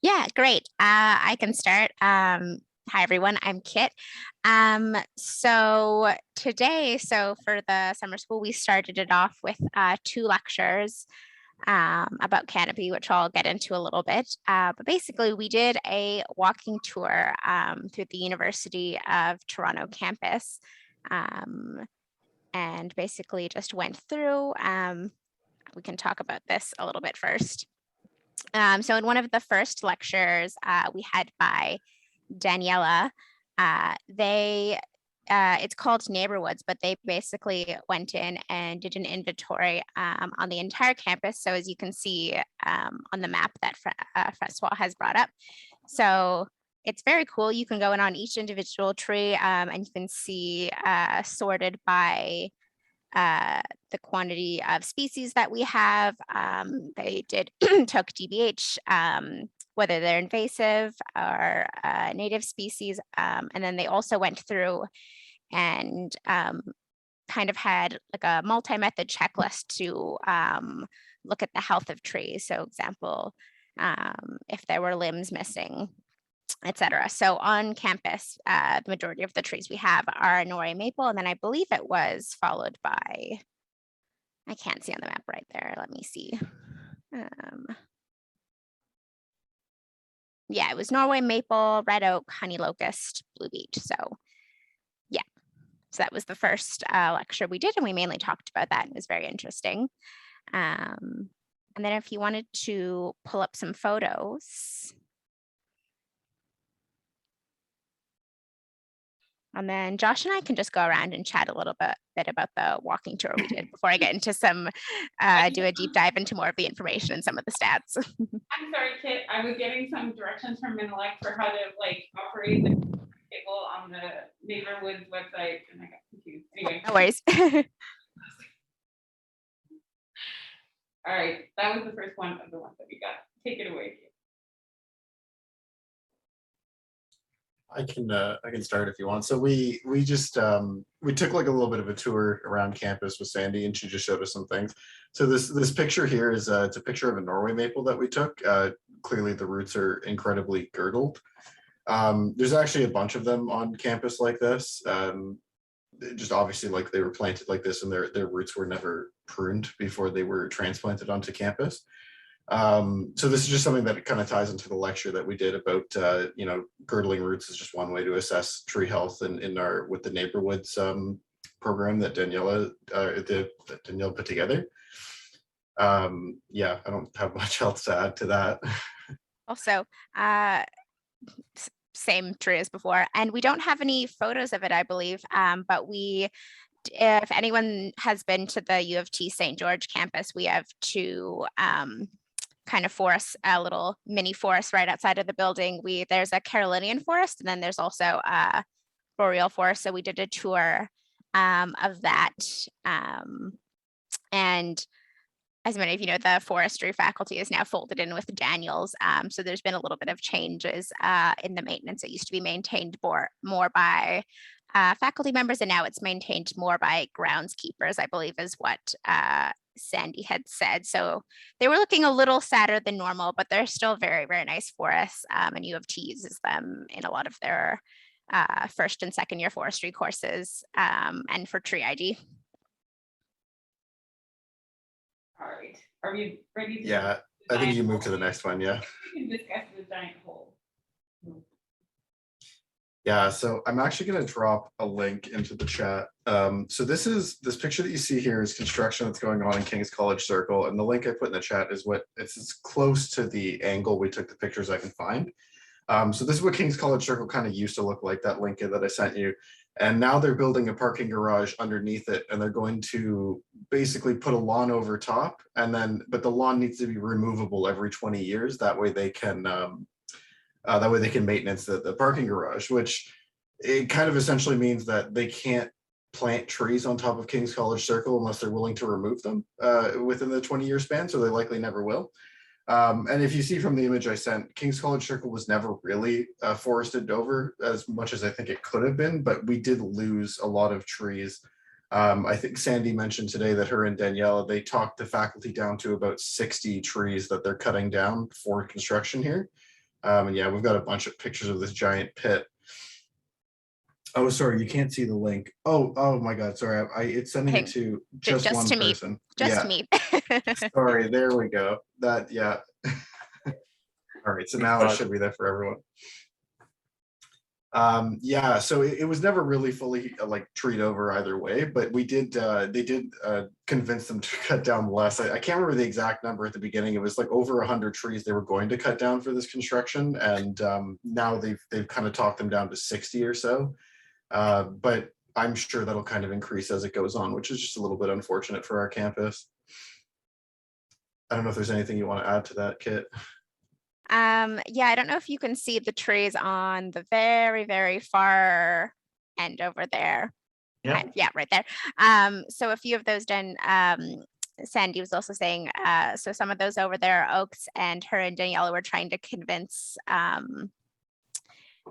Yeah, great. I can start. Hi, everyone. I'm Kit. So today, for the summer school, we started it off with 2 lectures about Canopy, which I'll get into a little bit. But basically, we did a walking tour through the University of Toronto campus, and basically just went through. We can talk about this a little bit first. So in one of the first lectures we had by Daniela, it's called Neighborhoods, but they basically went in and did an inventory on the entire campus. So as you can see on the map that Francois has brought up. So it's very cool. You can go in on each individual tree and you can see sorted by the quantity of species that we have. They took DBH, whether they're invasive or native species. And then they also went through and kind of had like a multi-method checklist to look at the health of trees. So example, if there were limbs missing, etc. So on campus, the majority of the trees we have are Norway maple, and then I believe it was followed by, I can't see on the map right there. Let me see. Yeah, it was Norway maple, red oak, honey locust, blue beech. So yeah, so that was the first lecture we did, and we mainly talked about that. It was very interesting. And then if you wanted to pull up some photos. And then Josh and I can just go around and chat a little bit about the walking tour we did before I get into some, do a deep dive into more of the information and some of the stats. I'm sorry, Kit. I was getting some directions from Minilec for how to like operate the table on the Neighborhoods website, and I got confused. Anyway. No worries. All right, that was the first one of the ones that we got. Take it away, Kit. I can start if you want. So we just we took like a little bit of a tour around campus with Sandy, and she just showed us some things. So this picture here is it's a picture of a Norway maple that we took. Clearly the roots are incredibly girdled. There's actually a bunch of them on campus like this. Just obviously like they were planted like this, and their roots were never pruned before they were transplanted onto campus. So this is just something that kind of ties into the lecture that we did about, you know, girdling roots is just one way to assess tree health with the Neighborhoods program that Danielle put together. Yeah, I don't have much else to add to that. Also, same tree as before, and we don't have any photos of it, I believe, but if anyone has been to the U of T St. George campus, we have 2 kind of forests, a little mini forest right outside of the building. There's a Carolinian forest, and then there's also a boreal forest. So we did a tour of that. And as many of you know, the forestry faculty is now folded in with Daniels. So there's been a little bit of changes in the maintenance. It used to be maintained more by faculty members, and now it's maintained more by groundskeepers, I believe is what Sandy had said. So they were looking a little sadder than normal, but they're still very, very nice forests. And U of T uses them in a lot of their first and second year forestry courses and for tree ID. All right, are we ready? Yeah, I think you move to the next one. Yeah. We can discuss the giant hole. Yeah, so I'm actually going to drop a link into the chat. So this picture that you see here is construction that's going on in King's College Circle, and the link I put in the chat is it's as close to the angle we took the pictures I can find. So this is what King's College Circle kind of used to look like, that link that I sent you. And now they're building a parking garage underneath it, and they're going to basically put a lawn over top, but the lawn needs to be removable every 20 years. That way they can maintenance the parking garage, which it kind of essentially means that they can't plant trees on top of King's College Circle unless they're willing to remove them within the 20-year span. So they likely never will. And if you see from the image I sent, King's College Circle was never really forested over as much as I think it could have been, but we did lose a lot of trees. I think Sandy mentioned today that her and Daniela, they talked the faculty down to about 60 trees that they're cutting down for construction here. And yeah, we've got a bunch of pictures of this giant pit. Oh, sorry, you can't see the link. Oh my God, sorry. It's sending it to just one person. Just me. Sorry, there we go. That, yeah. All right, so now it should be there for everyone. Yeah, so it was never really fully like treed over either way, but we did they did convince them to cut down less. I can't remember the exact number at the beginning. It was like over 100 trees they were going to cut down for this construction, and now they've kind of talked them down to 60 or so. But I'm sure that'll kind of increase as it goes on, which is just a little bit unfortunate for our campus. I don't know if there's anything you want to add to that, Kit. Yeah, I don't know if you can see the trees on the very, very far end over there. Yeah. Yeah, right there. So a few of those done, Sandy was also saying, so some of those over there are oaks, and her and Daniela were trying to convince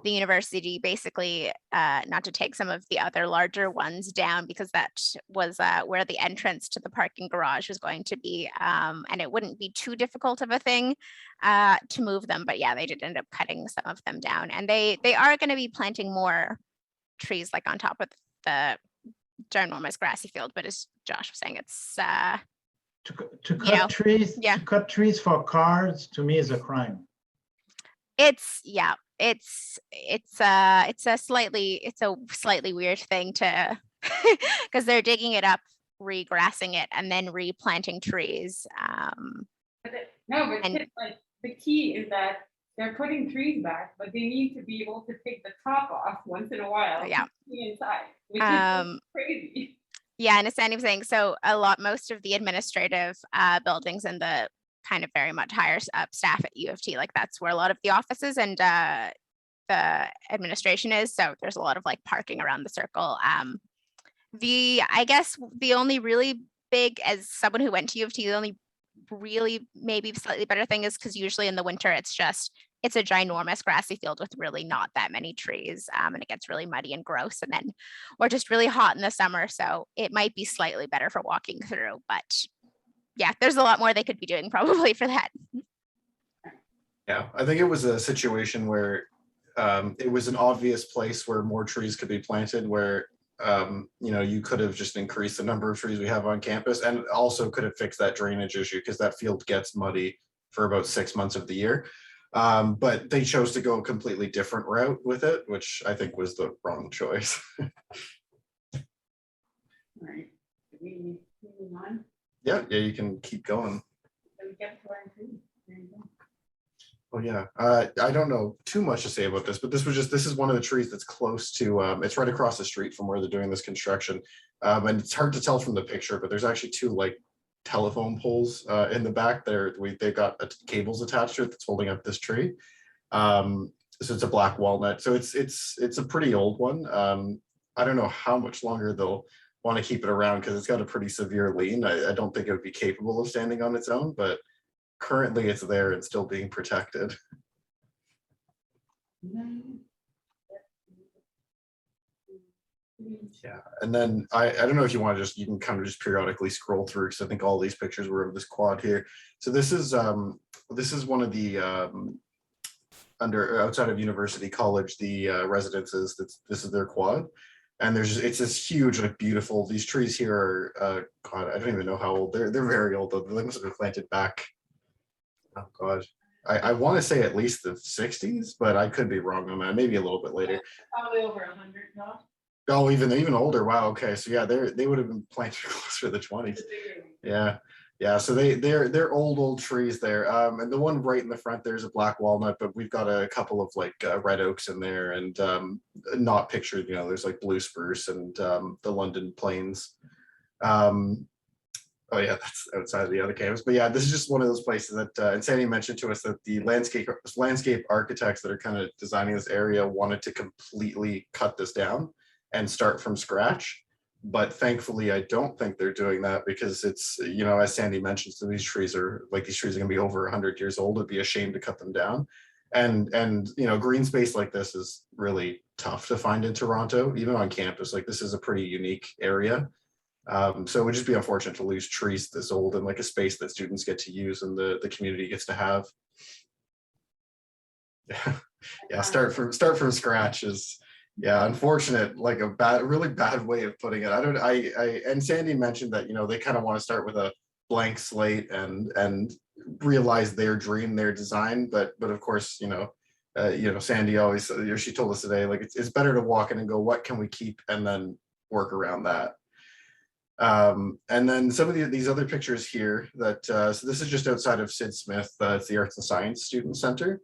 the university basically not to take some of the other larger ones down, because that was where the entrance to the parking garage was going to be, and it wouldn't be too difficult of a thing to move them. But yeah, they did end up cutting some of them down, and they are going to be planting more trees like on top of the ginormous grassy field. But as Josh was saying, it's to cut trees. Yeah. To cut trees for cars, to me, is a crime. It's a slightly weird thing to because they're digging it up, regrassing it, and then replanting trees. But like, the key is that they're putting trees back, but they need to be able to take the top off once in a while. Yeah. Inside, which is crazy. Yeah, and as Sandy was saying, so most of the administrative buildings and the kind of very much higher up staff at U of T, like that's where a lot of the offices and the administration is. So there's a lot of like parking around the circle. I guess the only really big, as someone who went to U of T, the only really maybe slightly better thing is because usually in the winter it's a ginormous grassy field with really not that many trees, and it gets really muddy and gross, and then or just really hot in the summer. So it might be slightly better for walking through, but yeah, there's a lot more they could be doing probably for that. Yeah, I think it was a situation where it was an obvious place where more trees could be planted, where you could have just increased the number of trees we have on campus, and also could have fixed that drainage issue, because that field gets muddy for about 6 months of the year. But they chose to go a completely different route with it, which I think was the wrong choice. All right. We move on. Yeah, you can keep going. So we get to our trees. There you go. Oh yeah, I don't know too much to say about this, but this is one of the trees that's close to, it's right across the street from where they're doing this construction. And it's hard to tell from the picture, but there's actually two like telephone poles in the back there. They've got cables attached to it that's holding up this tree. So it's a black walnut. So it's a pretty old one. I don't know how much longer they'll want to keep it around, because it's got a pretty severe lean. I don't think it would be capable of standing on its own, but currently it's there and still being protected. Yeah, and then I don't know if you want to you can kind of just periodically scroll through, because I think all these pictures were of this quad here. So this is one of the outside of University College, the residences. This is their quad. And it's this huge, like beautiful, these trees here are, God, I don't even know how old, they're very old though. They must have been planted back, oh God. I want to say at least the 60s, but I could be wrong on that, maybe a little bit later. Probably over 100 now. Oh, even older, wow, okay. So yeah, they would have been planted closer to the 20s. Yeah, so they're old trees there. And the one right in the front there's a black walnut, but we've got a couple of like red oaks in there, and not pictured, there's like blue spruce and the London planes. Oh yeah, that's outside of the other campus. But yeah, this is just one of those places that, and Sandy mentioned to us that the landscape architects that are kind of designing this area wanted to completely cut this down and start from scratch. But thankfully, I don't think they're doing that because it's, you know, as Sandy mentioned, so these trees are gonna be over 100 years old. It'd be a shame to cut them down. And you know, green space like this is really tough to find in Toronto, even on campus. Like this is a pretty unique area. So it would just be unfortunate to lose trees this old and like a space that students get to use and the community gets to have. Yeah, start from scratch is, yeah, unfortunate, like a really bad way of putting it. And Sandy mentioned that, you know, they kind of want to start with a blank slate and realize their dream, their design. But of course, you know, Sandy always, she told us today, like it's better to walk in and go, what can we keep, and then work around that. And then some of these other pictures here that, so this is just outside of Sid Smith, it's the Arts and Science Student Center.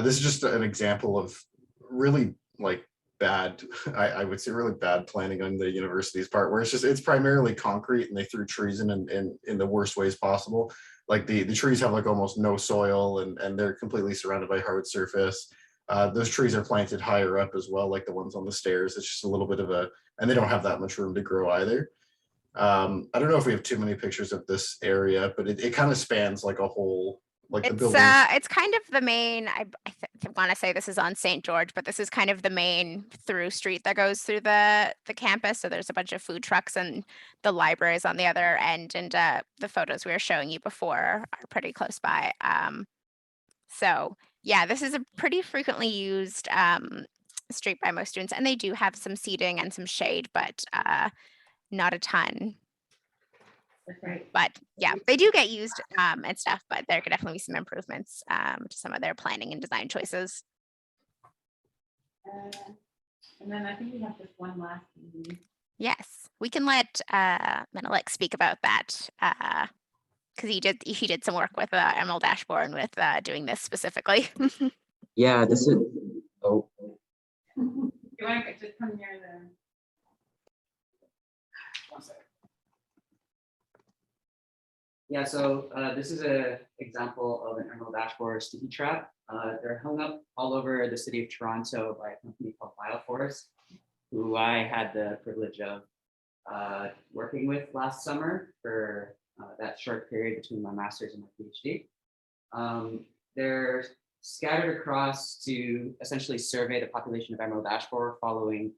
This is just an example of really like bad, I would say really bad planning on the university's part, where it's primarily concrete and they threw trees in the worst ways possible. Like the trees have like almost no soil and they're completely surrounded by hard surface. Those trees are planted higher up as well, like the ones on the stairs. It's just a little bit of and they don't have that much room to grow either. I don't know if we have too many pictures of this area, but it kind of spans like a whole, like the building. It's kind of the main, I want to say this is on St. George, but this is kind of the main through street that goes through the campus. So there's a bunch of food trucks and the libraries on the other end. And the photos we were showing you before are pretty close by. So yeah, this is a pretty frequently used street by most students. And they do have some seating and some shade, but not a ton. But yeah, they do get used and stuff, but there could definitely be some improvements to some of their planning and design choices. And then I think we have just one last thing. Yes, we can let Menelik speak about that because he did some work with Emerald Ashbourne with doing this specifically. Yeah, this is, oh. You want to just come near the. Yeah, so this is an example of an Emerald Ash Borer sticky trap. They're hung up all over the city of Toronto by a company called BioForest, who I had the privilege of working with last summer for that short period between my master's and my PhD. They're scattered across to essentially survey the population of Emerald Ash Borer following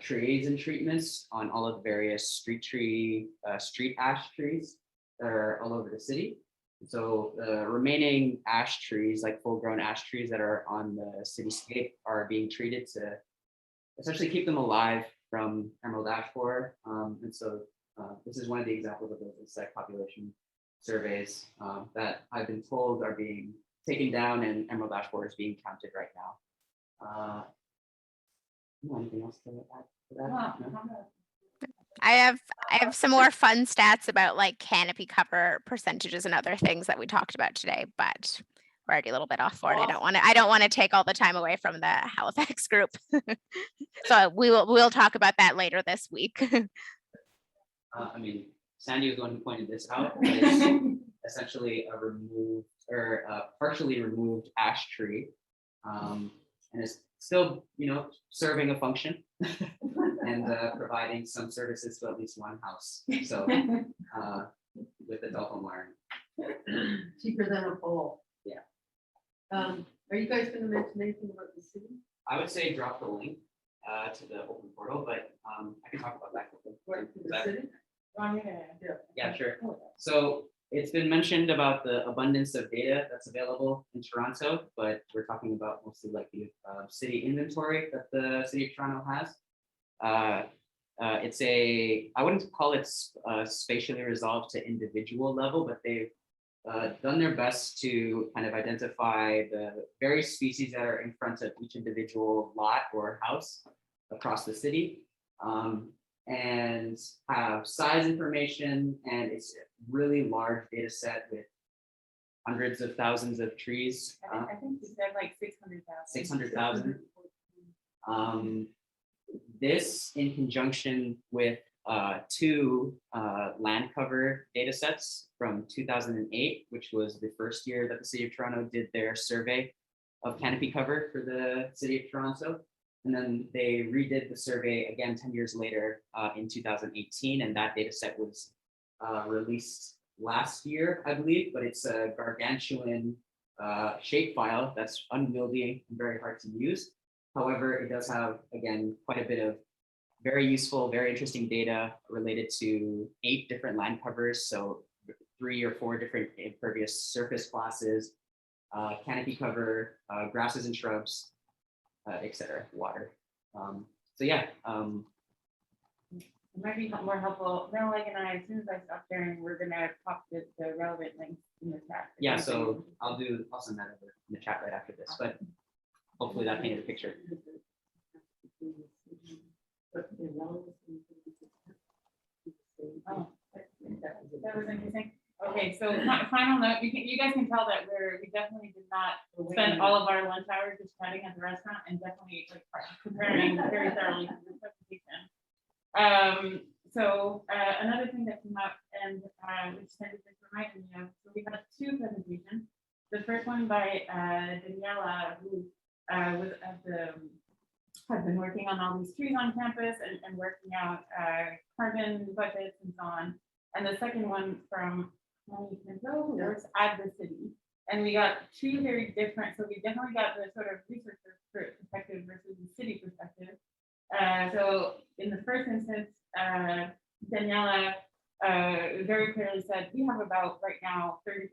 trees and treatments on all of the various street ash trees that are all over the city. So the remaining ash trees, like full-grown ash trees that are on the cityscape, are being treated to essentially keep them alive from Emerald Ash Borer. And so this is one of the examples of those insect population surveys that I've been told are being taken down, and Emerald Ash Borer is being counted right now. Anything else to add to that? No? I have some more fun stats about like canopy cover percentages and other things that we talked about today, but we're already a little bit off for it. I don't want to take all the time away from the Halifax group. So we'll talk about that later this week. I mean, Sandy was the one who pointed this out. It's essentially a removed or partially removed ash tree, and it's still, you know, serving a function. And providing some services to at least one house. So with the telephone wire. Cheaper than a pole. Yeah. Are you guys going to mention anything about the city? I would say drop the link to the open portal, but I can talk about that quickly. What, to the city? Yeah, sure. So it's been mentioned about the abundance of data that's available in Toronto, but we're talking about mostly like the city inventory that the city of Toronto has. It's I wouldn't call it spatially resolved to individual level, but they've done their best to kind of identify the various species that are in front of each individual lot or house across the city, and have size information, and it's a really large data set with hundreds of thousands of trees. I think you said like 600,000. 600,000. This, in conjunction with two land cover data sets from 2008, which was the first year that the city of Toronto did their survey of canopy cover for the city of Toronto. And then they redid the survey again 10 years later in 2018, and that data set was released last year, I believe, but it's a gargantuan shapefile that's unwieldy and very hard to use. However, it does have, again, quite a bit of very useful, very interesting data related to 8 different land covers. So 3 or 4 different impervious surface classes, canopy cover, grasses and shrubs, etc., water. So yeah. It might be more helpful. Like and I, as soon as I stop sharing, we're gonna pop the relevant links in the chat. Yeah, so I'll send that over in the chat right after this, but hopefully that painted a picture. Oh, that was interesting. Okay, so final note, you guys can tell that we definitely did not spend all of our lunch hours just chatting at the restaurant, and definitely like preparing very thoroughly for this presentation. Another thing that came up, and which Sandy just reminded me of, so we had 2 presentations. The first one by Daniela, who has been working on all these trees on campus and working out carbon budgets and so on. And the second one from Manny Pinto, who works at the city. And we got 2 very different, so we definitely got the sort of researcher perspective versus the city perspective. So in the first instance, Daniela very clearly said, we have about right now 30%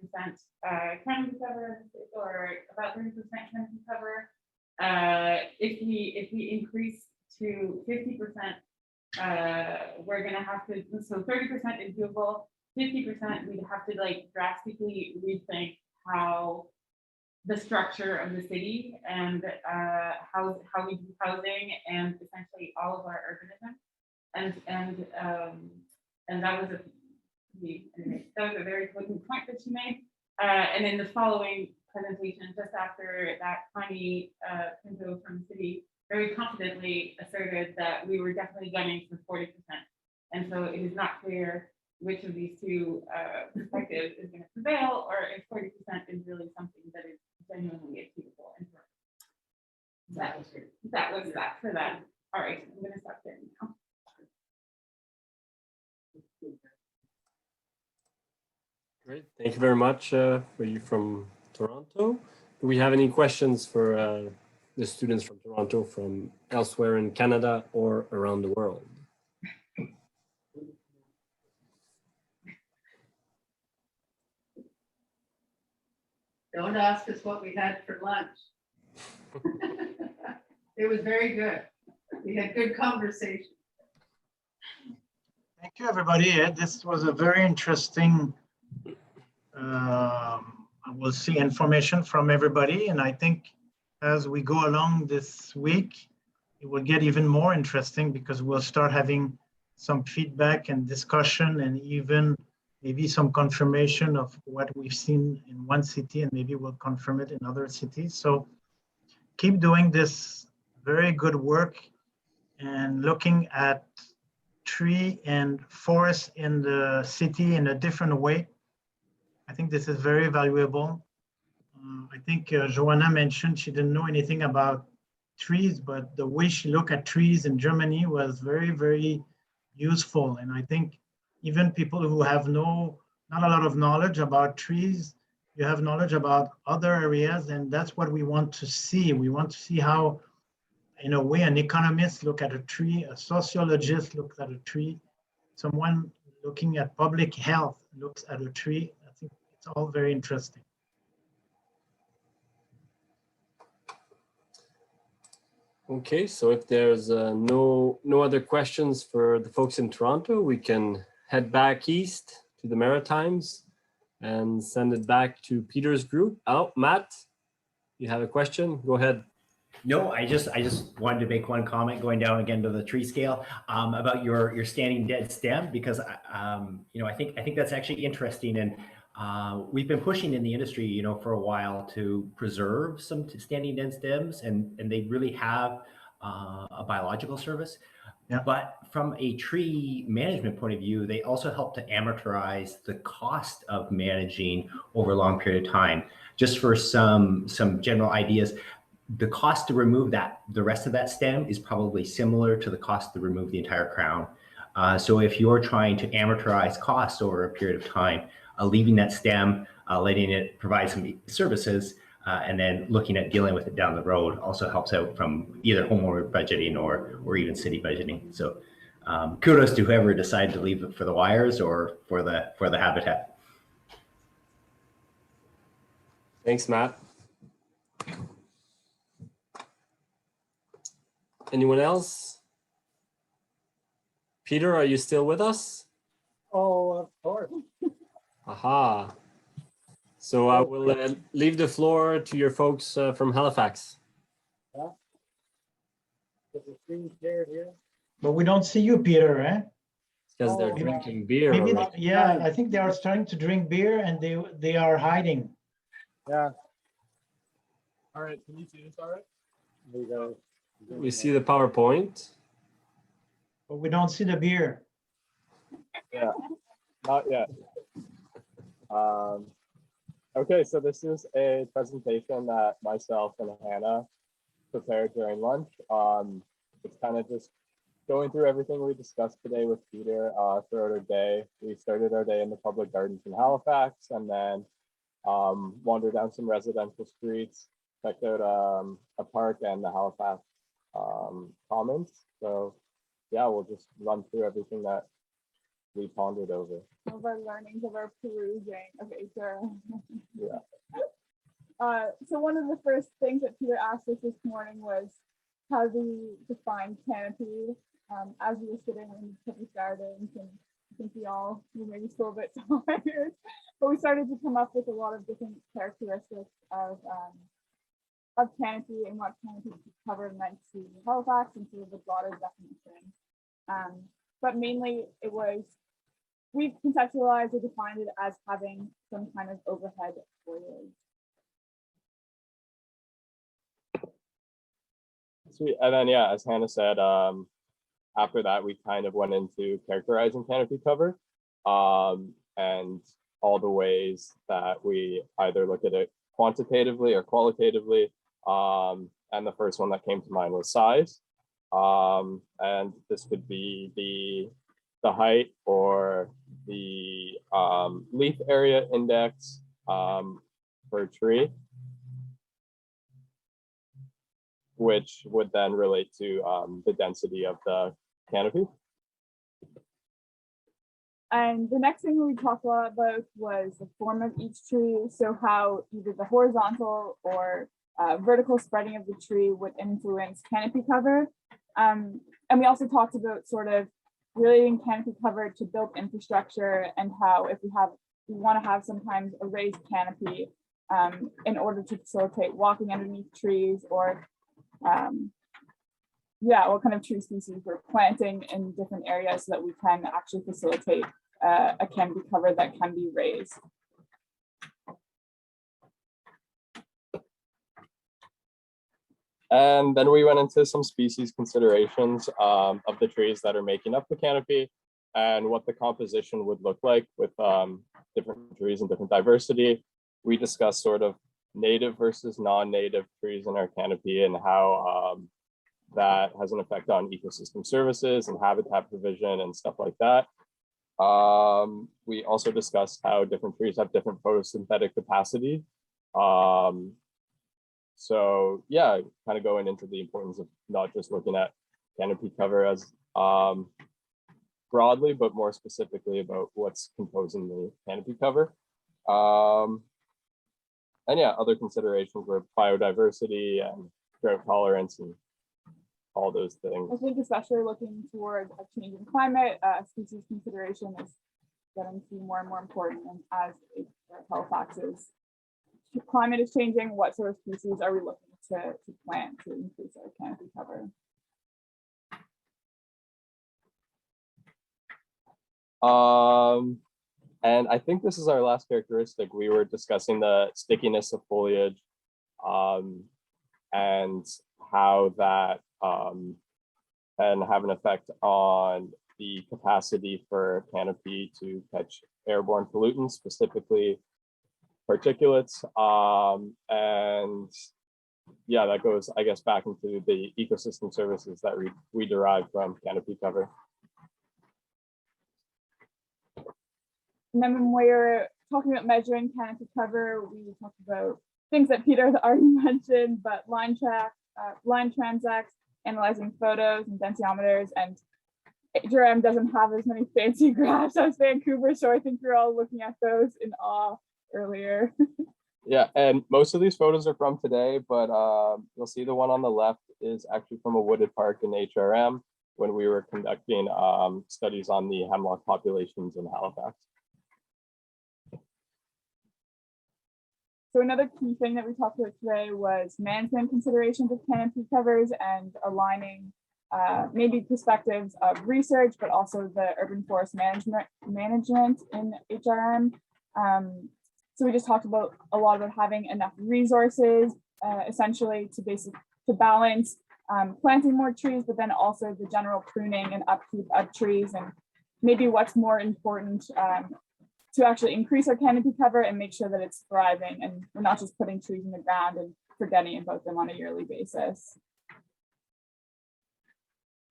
canopy cover, or about 30% canopy cover. If we increase to 50%, we're gonna have to, so 30% is doable, 50% we'd have to like drastically rethink how the structure of the city and how we do housing and essentially all of our urbanism. And that was a very potent point that she made. And in the following presentation, just after that, Connie Pinto from the city very confidently asserted that we were definitely gunning for 40%. And so it is not clear which of these 2 perspectives is going to prevail, or if 40% is really something that is genuinely achievable. And that was that for that. All right, I'm going to stop there now. Great, thank you very much for you from Toronto. Do we have any questions for the students from Toronto from elsewhere in Canada or around the world? Don't ask us what we had for lunch. It was very good. We had good conversation. Thank you, everybody. This was a very interesting, we'll see information from everybody. And I think as we go along this week, it will get even more interesting because we'll start having some feedback and discussion, and even maybe some confirmation of what we've seen in one city, and maybe we'll confirm it in other cities. So keep doing this very good work and looking at tree and forest in the city in a different way. I think this is very valuable. I think Joanna mentioned she didn't know anything about trees, but the way she looked at trees in Germany was very, very useful. And I think even people who have not a lot of knowledge about trees, you have knowledge about other areas, and that's what we want to see. We want to see how, in a way, an economist look at a tree, a sociologist looks at a tree, someone looking at public health looks at a tree. I think it's all very interesting. Okay, so if there's no other questions for the folks in Toronto, we can head back east to the Maritimes and send it back to Peter's group. Oh, Matt, you have a question? Go ahead. No, I just wanted to make one comment going down again to the tree scale about your standing dead stem, because I think that's actually interesting, and we've been pushing in the industry for a while to preserve some standing dead stems, and they really have a biological service. Yeah. But from a tree management point of view, they also help to amortize the cost of managing over a long period of time. Just for some general ideas, the cost to remove the rest of that stem is probably similar to the cost to remove the entire crown. So if you're trying to amortize costs over a period of time, leaving that stem, letting it provide some services, and then looking at dealing with it down the road also helps out from either homeowner budgeting or even city budgeting. So kudos to whoever decided to leave it for the wires or for the habitat. Thanks, Matt. Anyone else? Peter, are you still with us? Oh, of course. Aha. So I will leave the floor to your folks from Halifax. Yeah. Is the screen shared here? But we don't see you, Peter, eh? Because they're Oh, drinking beer. Maybe, already. yeah, I think they are starting to drink beer and they are hiding. Yeah. All right, can you see this all right? There you go. We see the PowerPoint. But we don't see the beer. Yeah, not yet. Okay, so this is a presentation that myself and Hannah prepared during lunch. It's kind of just going through everything we discussed today with Peter throughout our day. We started our day in the public gardens in Halifax and then wandered down some residential streets, checked out a park and the Halifax Commons. So yeah, we'll just run through everything that we pondered over. Some of our learnings of our perusing of HR. Yeah. So one of the first things that Peter asked us this morning was how do you define canopy? As we were sitting in the public gardens, and I think we all were maybe still a bit tired, but we started to come up with a lot of different characteristics of canopy and what canopy covered meant to Halifax and sort of the broader definition. But mainly it was, we've conceptualized or defined it as having some kind of overhead foliage. Sweet. And then, yeah, as Hannah said, after that, we kind of went into characterizing canopy cover and all the ways that we either look at it quantitatively or qualitatively. And the first one that came to mind was size. And this could be the height or the leaf area index per tree, which would then relate to the density of the canopy. And the next thing we talked a lot about was the form of each tree. So how either the horizontal or vertical spreading of the tree would influence canopy cover. And we also talked about sort of relating canopy cover to built infrastructure and how if we want to have sometimes a raised canopy in order to facilitate walking underneath trees or what kind of tree species we're planting in different areas so that we can actually facilitate a canopy cover that can be raised. And then we went into some species considerations of the trees that are making up the canopy and what the composition would look like with different trees and different diversity. We discussed sort of native versus non-native trees in our canopy and how that has an effect on ecosystem services and habitat provision and stuff like that. We also discussed how different trees have different photosynthetic capacity. So yeah, kind of going into the importance of not just looking at canopy cover as broadly, but more specifically about what's composing the canopy cover. And yeah, other considerations were biodiversity and drought tolerance and all those things. I think especially looking toward a changing climate, species consideration is getting to be more and more important. And as Halifax's climate is changing, what sort of species are we looking to plant to increase our canopy cover? And I think this is our last characteristic. We were discussing the stickiness of foliage and how that can have an effect on the capacity for canopy to catch airborne pollutants, specifically particulates. And yeah, that goes, I guess, back into the ecosystem services that we derive from canopy cover. And then when we're talking about measuring canopy cover, we talked about things that Peter has already mentioned, but line transects, analyzing photos and densiometers, and HRM doesn't have as many fancy graphs as Vancouver, so I think you're all looking at those in awe earlier. Yeah, and most of these photos are from today, but you'll see the one on the left is actually from a wooded park in HRM when we were conducting studies on the hemlock populations in Halifax. So another key thing that we talked about today was management considerations of canopy covers and aligning maybe perspectives of research, but also the urban forest management in HRM. So we just talked about a lot about having enough resources, essentially to balance planting more trees, but then also the general pruning and upkeep of trees, and maybe what's more important to actually increase our canopy cover and make sure that it's thriving and we're not just putting trees in the ground and forgetting about them on a yearly basis.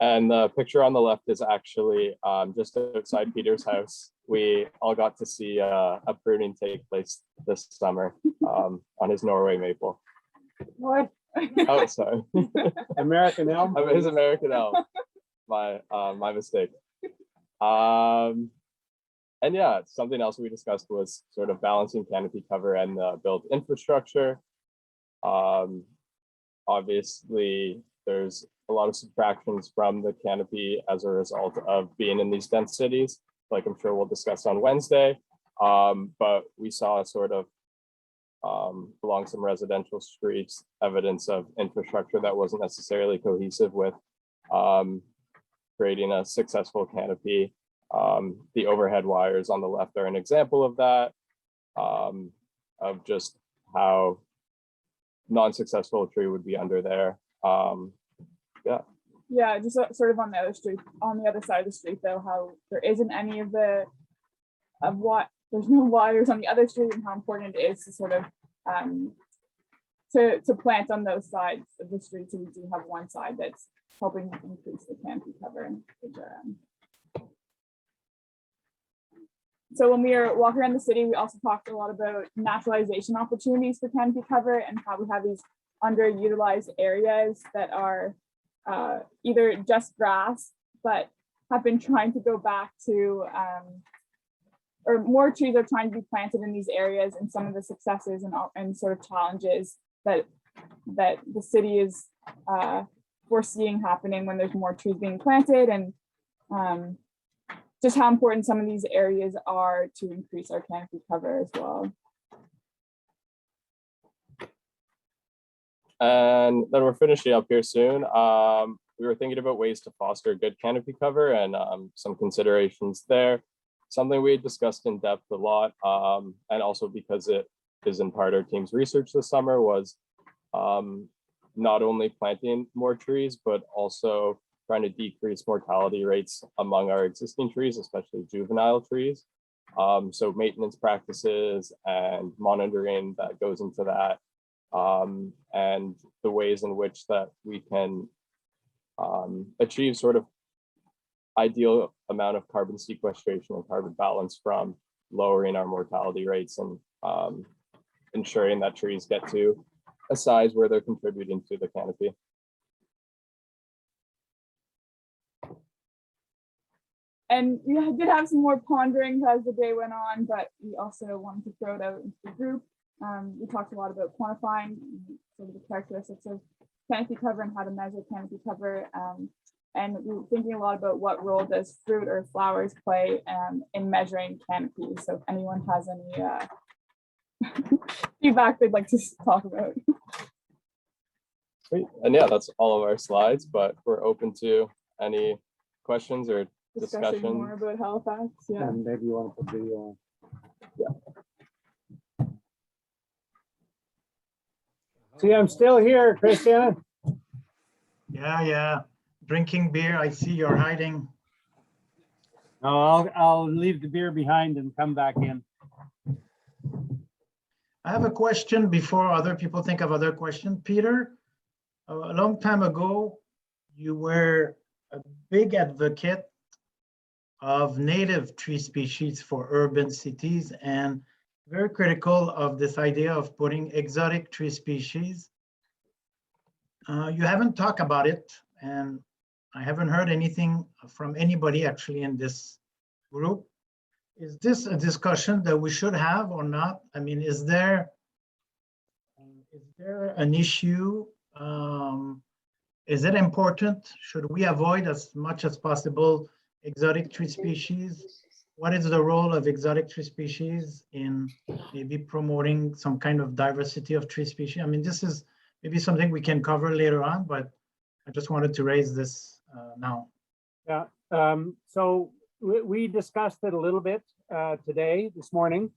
And the picture on the left is actually just outside Peter's house. We all got to see a pruning take place this summer on his Norway maple. What? Oh, sorry. American elm. His American elm. My mistake. And yeah, something else we discussed was sort of balancing canopy cover and built infrastructure. Obviously, there's a lot of subtractions from the canopy as a result of being in these dense cities, like I'm sure we'll discuss on Wednesday. But we saw sort of along some residential streets, evidence of infrastructure that wasn't necessarily cohesive with creating a successful canopy. The overhead wires on the left are an example of that, of just how non-successful a tree would be under there. Yeah, just sort of on the other side of the street though, how there isn't any of there's no wires on the other street, and how important it is to sort of to plant on those sides of the street, so we do have one side that's helping increase the canopy cover. So when we were walking around the city, we also talked a lot about naturalization opportunities for canopy cover and how we have these underutilized areas that are either just grass, but have been trying to go back to, or more trees are trying to be planted in these areas, and some of the successes and sort of challenges that the city is foreseeing happening when there's more trees being planted, and just how important some of these areas are to increase our canopy cover as well. And then we're finishing up here soon. We were thinking about ways to foster good canopy cover and some considerations there. Something we had discussed in depth a lot, and also because it is in part our team's research this summer, was not only planting more trees, but also trying to decrease mortality rates among our existing trees, especially juvenile trees. So maintenance practices and monitoring that goes into that, and the ways in which that we can achieve sort of ideal amount of carbon sequestration and carbon balance from lowering our mortality rates and ensuring that trees get to a size where they're contributing to the canopy. And we did have some more ponderings as the day went on, but we also wanted to throw it out into the group. We talked a lot about quantifying sort of the characteristics of canopy cover and how to measure canopy cover. And we were thinking a lot about what role does fruit or flowers play in measuring canopy. So if anyone has any feedback they'd like to talk about. Sweet. And yeah, that's all of our slides, but we're open to any questions or Discussing discussion. more about Halifax. Yeah. And maybe you want to put video on. Yeah. See, I'm still here, Christian. Yeah. Drinking beer. I see you're hiding. No, I'll leave the beer behind and come back in. I have a question before other people think of other questions. Peter, a long time ago, you were a big advocate of native tree species for urban cities and very critical of this idea of putting exotic tree species. You haven't talked about it, and I haven't heard anything from anybody actually in this group. Is this a discussion that we should have or not? I mean, is there an issue? Is it important? Should we avoid as much as possible exotic tree species? What is the role of exotic tree species in maybe promoting some kind of diversity of tree species? I mean, this is maybe something we can cover later on, but I just wanted to raise this now. Yeah, so we discussed it a little bit this morning.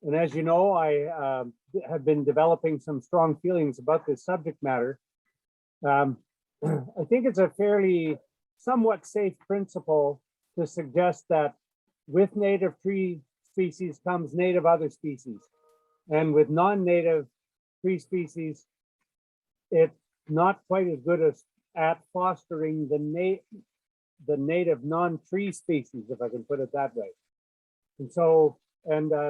And as you know, I have been developing some strong feelings about this subject matter. I think it's a fairly somewhat safe principle to suggest that with native tree species comes native other species. And with non-native tree species, it's not quite as good as at fostering the native non-tree species, if I can put it that way. And so,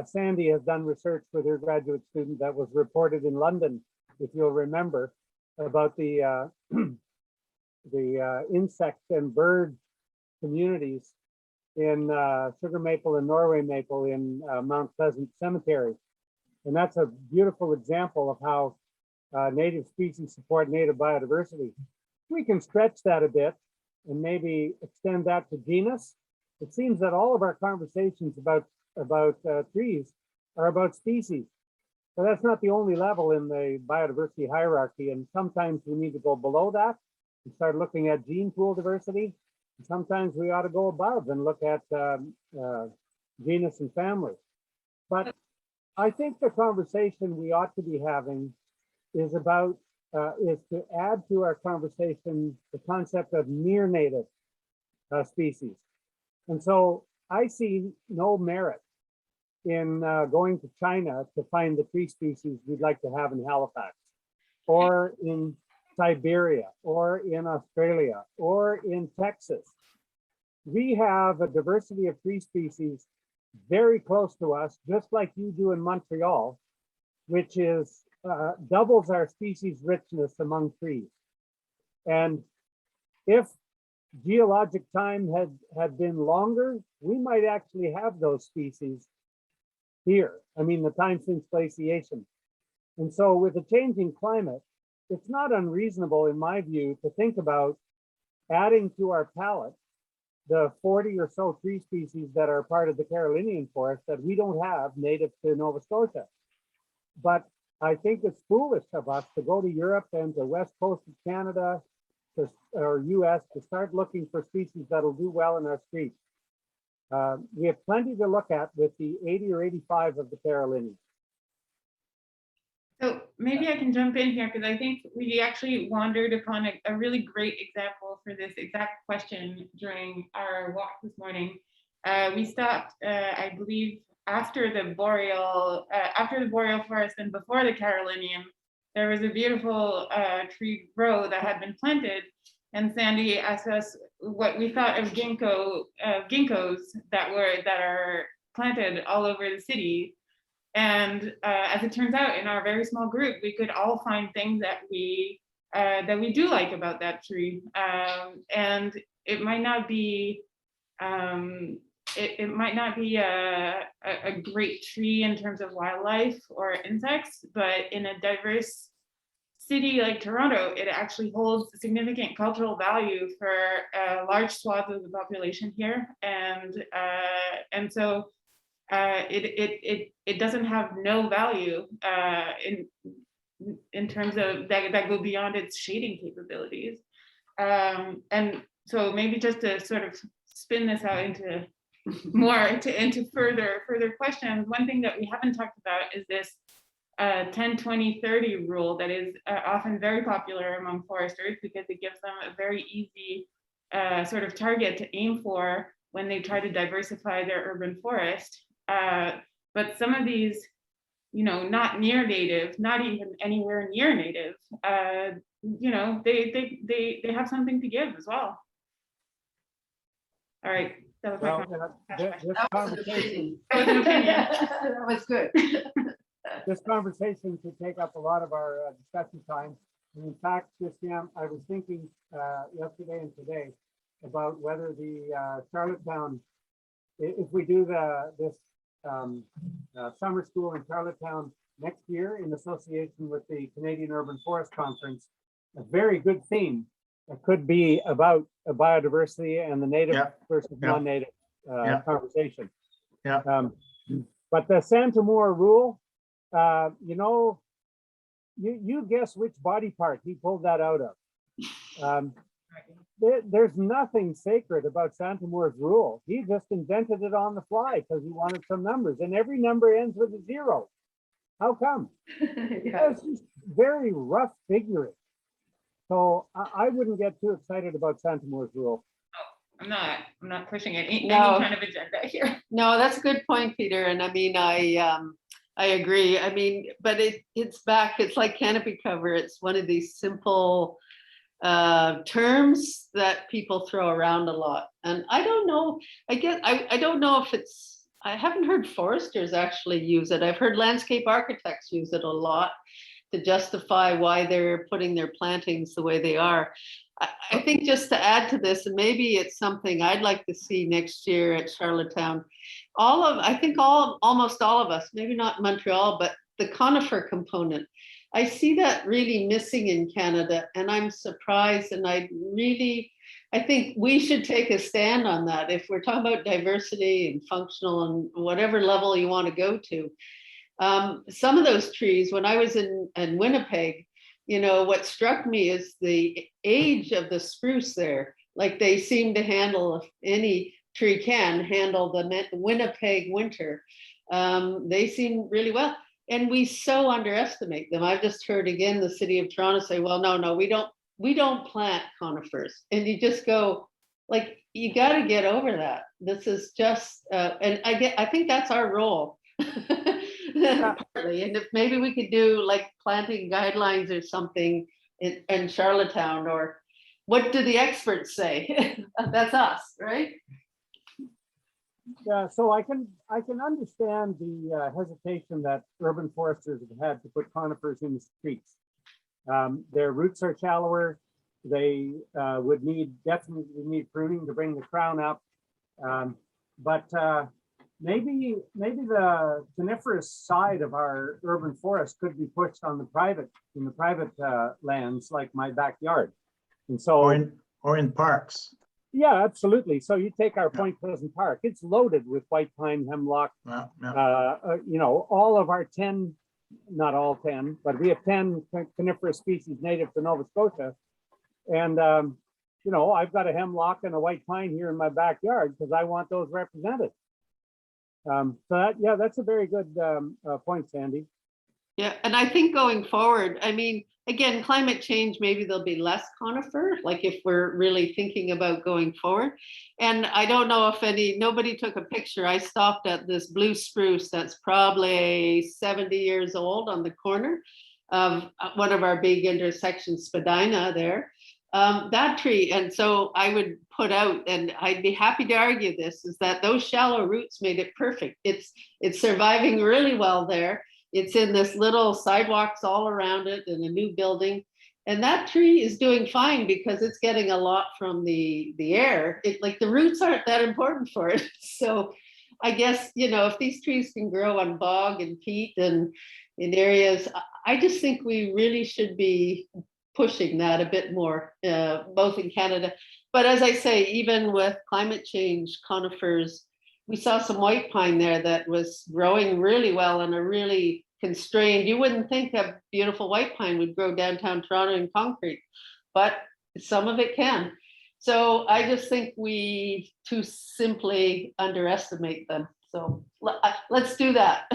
Sandy has done research with her graduate student that was reported in London, if you'll remember, about the insect and bird communities in sugar maple and Norway maple in Mount Pleasant Cemetery. And that's a beautiful example of how native species support native biodiversity. We can stretch that a bit and maybe extend that to genus. It seems that all of our conversations about trees are about species. But that's not the only level in the biodiversity hierarchy. And sometimes we need to go below that and start looking at gene pool diversity. And sometimes we ought to go above and look at genus and family. But I think the conversation we ought to be having is about is to add to our conversation the concept of near native species. And so I see no merit in going to China to find the tree species we'd like to have in Halifax, or in Siberia, or in Australia, or in Texas. We have a diversity of tree species very close to us, just like you do in Montreal, which is doubles our species richness among trees. And if geologic time had been longer, we might actually have those species here. I mean, the time since glaciation. And so with the changing climate, it's not unreasonable, in my view, to think about adding to our palette the 40 or so tree species that are part of the Carolinian forest that we don't have native to Nova Scotia. But I think it's foolish of us to go to Europe and the west coast of Canada or US to start looking for species that'll do well in our streets. We have plenty to look at with the 80 or 85 of the Carolinian. So maybe I can jump in here because I think we actually wandered upon a really great example for this exact question during our walk this morning. We stopped, I believe, after the boreal forest and before the Carolinian. There was a beautiful tree row that had been planted, and Sandy asked us what we thought of ginkgos that are planted all over the city. And as it turns out, in our very small group, we could all find things that we do like about that tree. And it might not be it might not be a great tree in terms of wildlife or insects, but in a diverse city like Toronto, it actually holds significant cultural value for large swaths of the population here, and so it doesn't have no value in terms of that go beyond its shading capabilities, and so maybe just to sort of spin this out into further questions. One thing that we haven't talked about is this 10-20-30 rule that is often very popular among foresters because it gives them a very easy sort of target to aim for when they try to diversify their urban forest. But some of these not near native, not even anywhere near native, they have something to give as well. All right. That was my This conversation. That was an opinion. That was good. This conversation could take up a lot of our discussion time. And in fact, Christian, I was thinking yesterday and today about whether the Charlottetown, if we do this summer school in Charlottetown next year in association with the Canadian Urban Forest Conference, a very good theme. It could be about biodiversity and the native versus non-native conversation. But the Santa Moore rule, you guess which body part he pulled that out of. There's nothing sacred about Santa Moore's rule. He just invented it on the fly because he wanted some numbers, and every number ends with a 0. How come? It's just very rough figuring. So I wouldn't get too excited about Santa Moore's rule. I'm not pushing any No. kind of agenda here. No, that's a good point, Peter. And I mean, I agree. I mean, but it's back. It's like canopy cover. It's one of these simple terms that people throw around a lot. And I don't know. I don't know if it's. I haven't heard foresters actually use it. I've heard landscape architects use it a lot to justify why they're putting their plantings the way they are. I think just to add to this, and maybe it's something I'd like to see next year at Charlottetown, almost all of us, maybe not Montreal, but the conifer component. I see that really missing in Canada, and I'm surprised, and I think we should take a stand on that. If we're talking about diversity and functional and whatever level you want to go to, some of those trees, when I was in Winnipeg, what struck me is the age of the spruce there. Like they seem to handle, if any tree can handle the Winnipeg winter. They seem really well. And we so underestimate them. I've just heard again the city of Toronto say, well, no, we don't plant conifers. And you just go, like, you got to get over that. This is just, and I think that's our role. Partly. And if maybe we could do like planting guidelines or something in Charlottetown, or what do the experts say? That's us, right? Yeah, so I can understand the hesitation that urban foresters have had to put conifers in the streets. Their roots are shallower. They would definitely need pruning to bring the crown up. But maybe the coniferous side of our urban forest could be pushed on the private lands, like my backyard, and so or in parks. Yeah, absolutely. So you take our Point Pleasant Park; it's loaded with white pine, hemlock. All of our 10, not all 10, but we have 10 coniferous species native to Nova Scotia, and I've got a hemlock and a white pine here in my backyard because I want those represented. That's a very good point, Sandy. Yeah, and I think going forward, I mean, again, climate change, maybe there'll be less conifer, like if we're really thinking about going forward. And I don't know if nobody took a picture. I stopped at this blue spruce that's probably 70 years old on the corner of one of our big intersections, Spadina there. That tree, and so I would put out, and I'd be happy to argue this, is that those shallow roots made it perfect. It's surviving really well there. It's in this little sidewalks all around it in a new building. And that tree is doing fine because it's getting a lot from the air. Like the roots aren't that important for it. So I guess, if these trees can grow on bog and peat and in areas, I just think we really should be pushing that a bit more, both in Canada. But as I say, even with climate change, conifers, we saw some white pine there that was growing really well in a really constrained, you wouldn't think a beautiful white pine would grow downtown Toronto in concrete, but some of it can. So I just think we too simply underestimate them. So let's do that.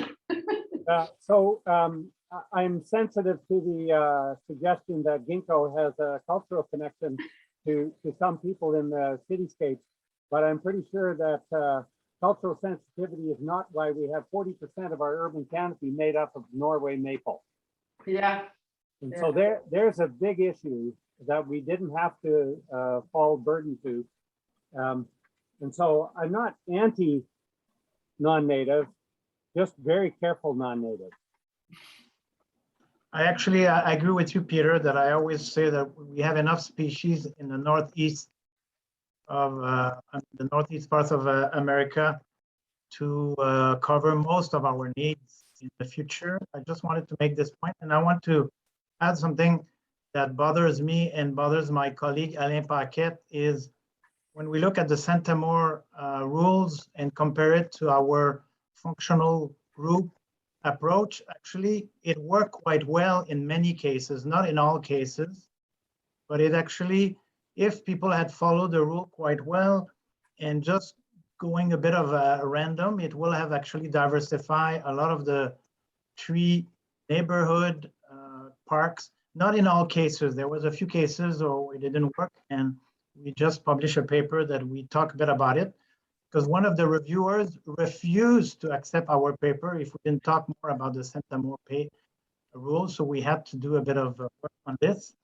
I'm sensitive to the suggestion that ginkgo has a cultural connection to some people in the cityscape, but I'm pretty sure that cultural sensitivity is not why we have 40% of our urban canopy made up of Norway maple. Yeah. And so there's a big issue that we didn't have to fall burden to. And so I'm not anti non-native, just very careful non-native. I agree with you, Peter, that I always say that we have enough species in the northeast of the northeast part of America to cover most of our needs in the future. I just wanted to make this point, and I want to add something that bothers me and bothers my colleague Alain Paquette is when we look at the Centamore rules and compare it to our functional group approach, actually, it worked quite well in many cases, not in all cases, but it actually, if people had followed the rule quite well and just going a bit of a random, it will have actually diversified a lot of the tree neighborhood parks. Not in all cases. There was a few cases or it didn't work, and we just published a paper that we talk a bit about it because one of the reviewers refused to accept our paper if we didn't talk more about the Centamore rule. So we had to do a bit of work on this.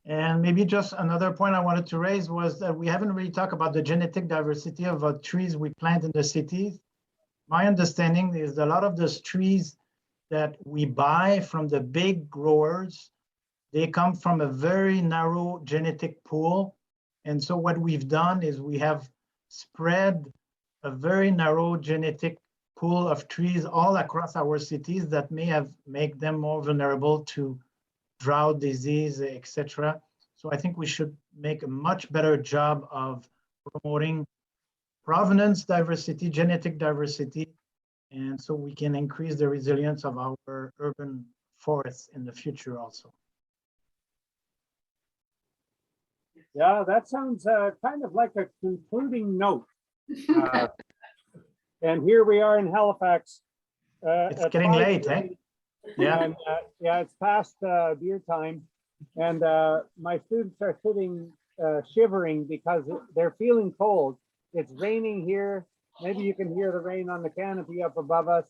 And maybe just another point I wanted to raise was that we haven't really talked about the genetic diversity of trees we plant in the cities. My understanding is a lot of those trees that we buy from the big growers, they come from a very narrow genetic pool. And so what we've done is we have spread a very narrow genetic pool of trees all across our cities that may have make them more vulnerable to drought, disease, etc. So I think we should make a much better job of promoting provenance diversity, genetic diversity, and so we can increase the resilience of our urban forests in the future also. Yeah, that sounds kind of like a concluding note. And here we are in Halifax. It's getting late, eh? Yeah. And, yeah, it's past beer time. And my students are sitting shivering because they're feeling cold. It's raining here. Maybe you can hear the rain on the canopy up above us.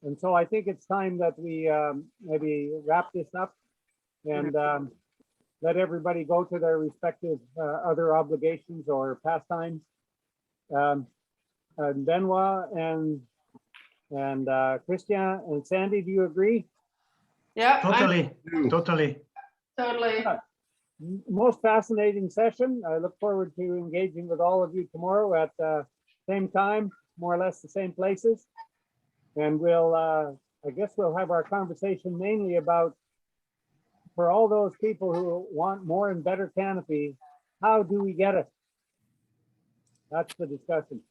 And so I think it's time that we maybe wrap this up and let everybody go to their respective other obligations or pastimes. Benoit and Christian and Sandy, do you agree? Yeah. Totally. Totally. Most fascinating session. I look forward to engaging with all of you tomorrow at the same time, more or less the same places. And we'll, I guess we'll have our conversation mainly about, for all those people who want more and better canopy, how do we get it? That's the discussion.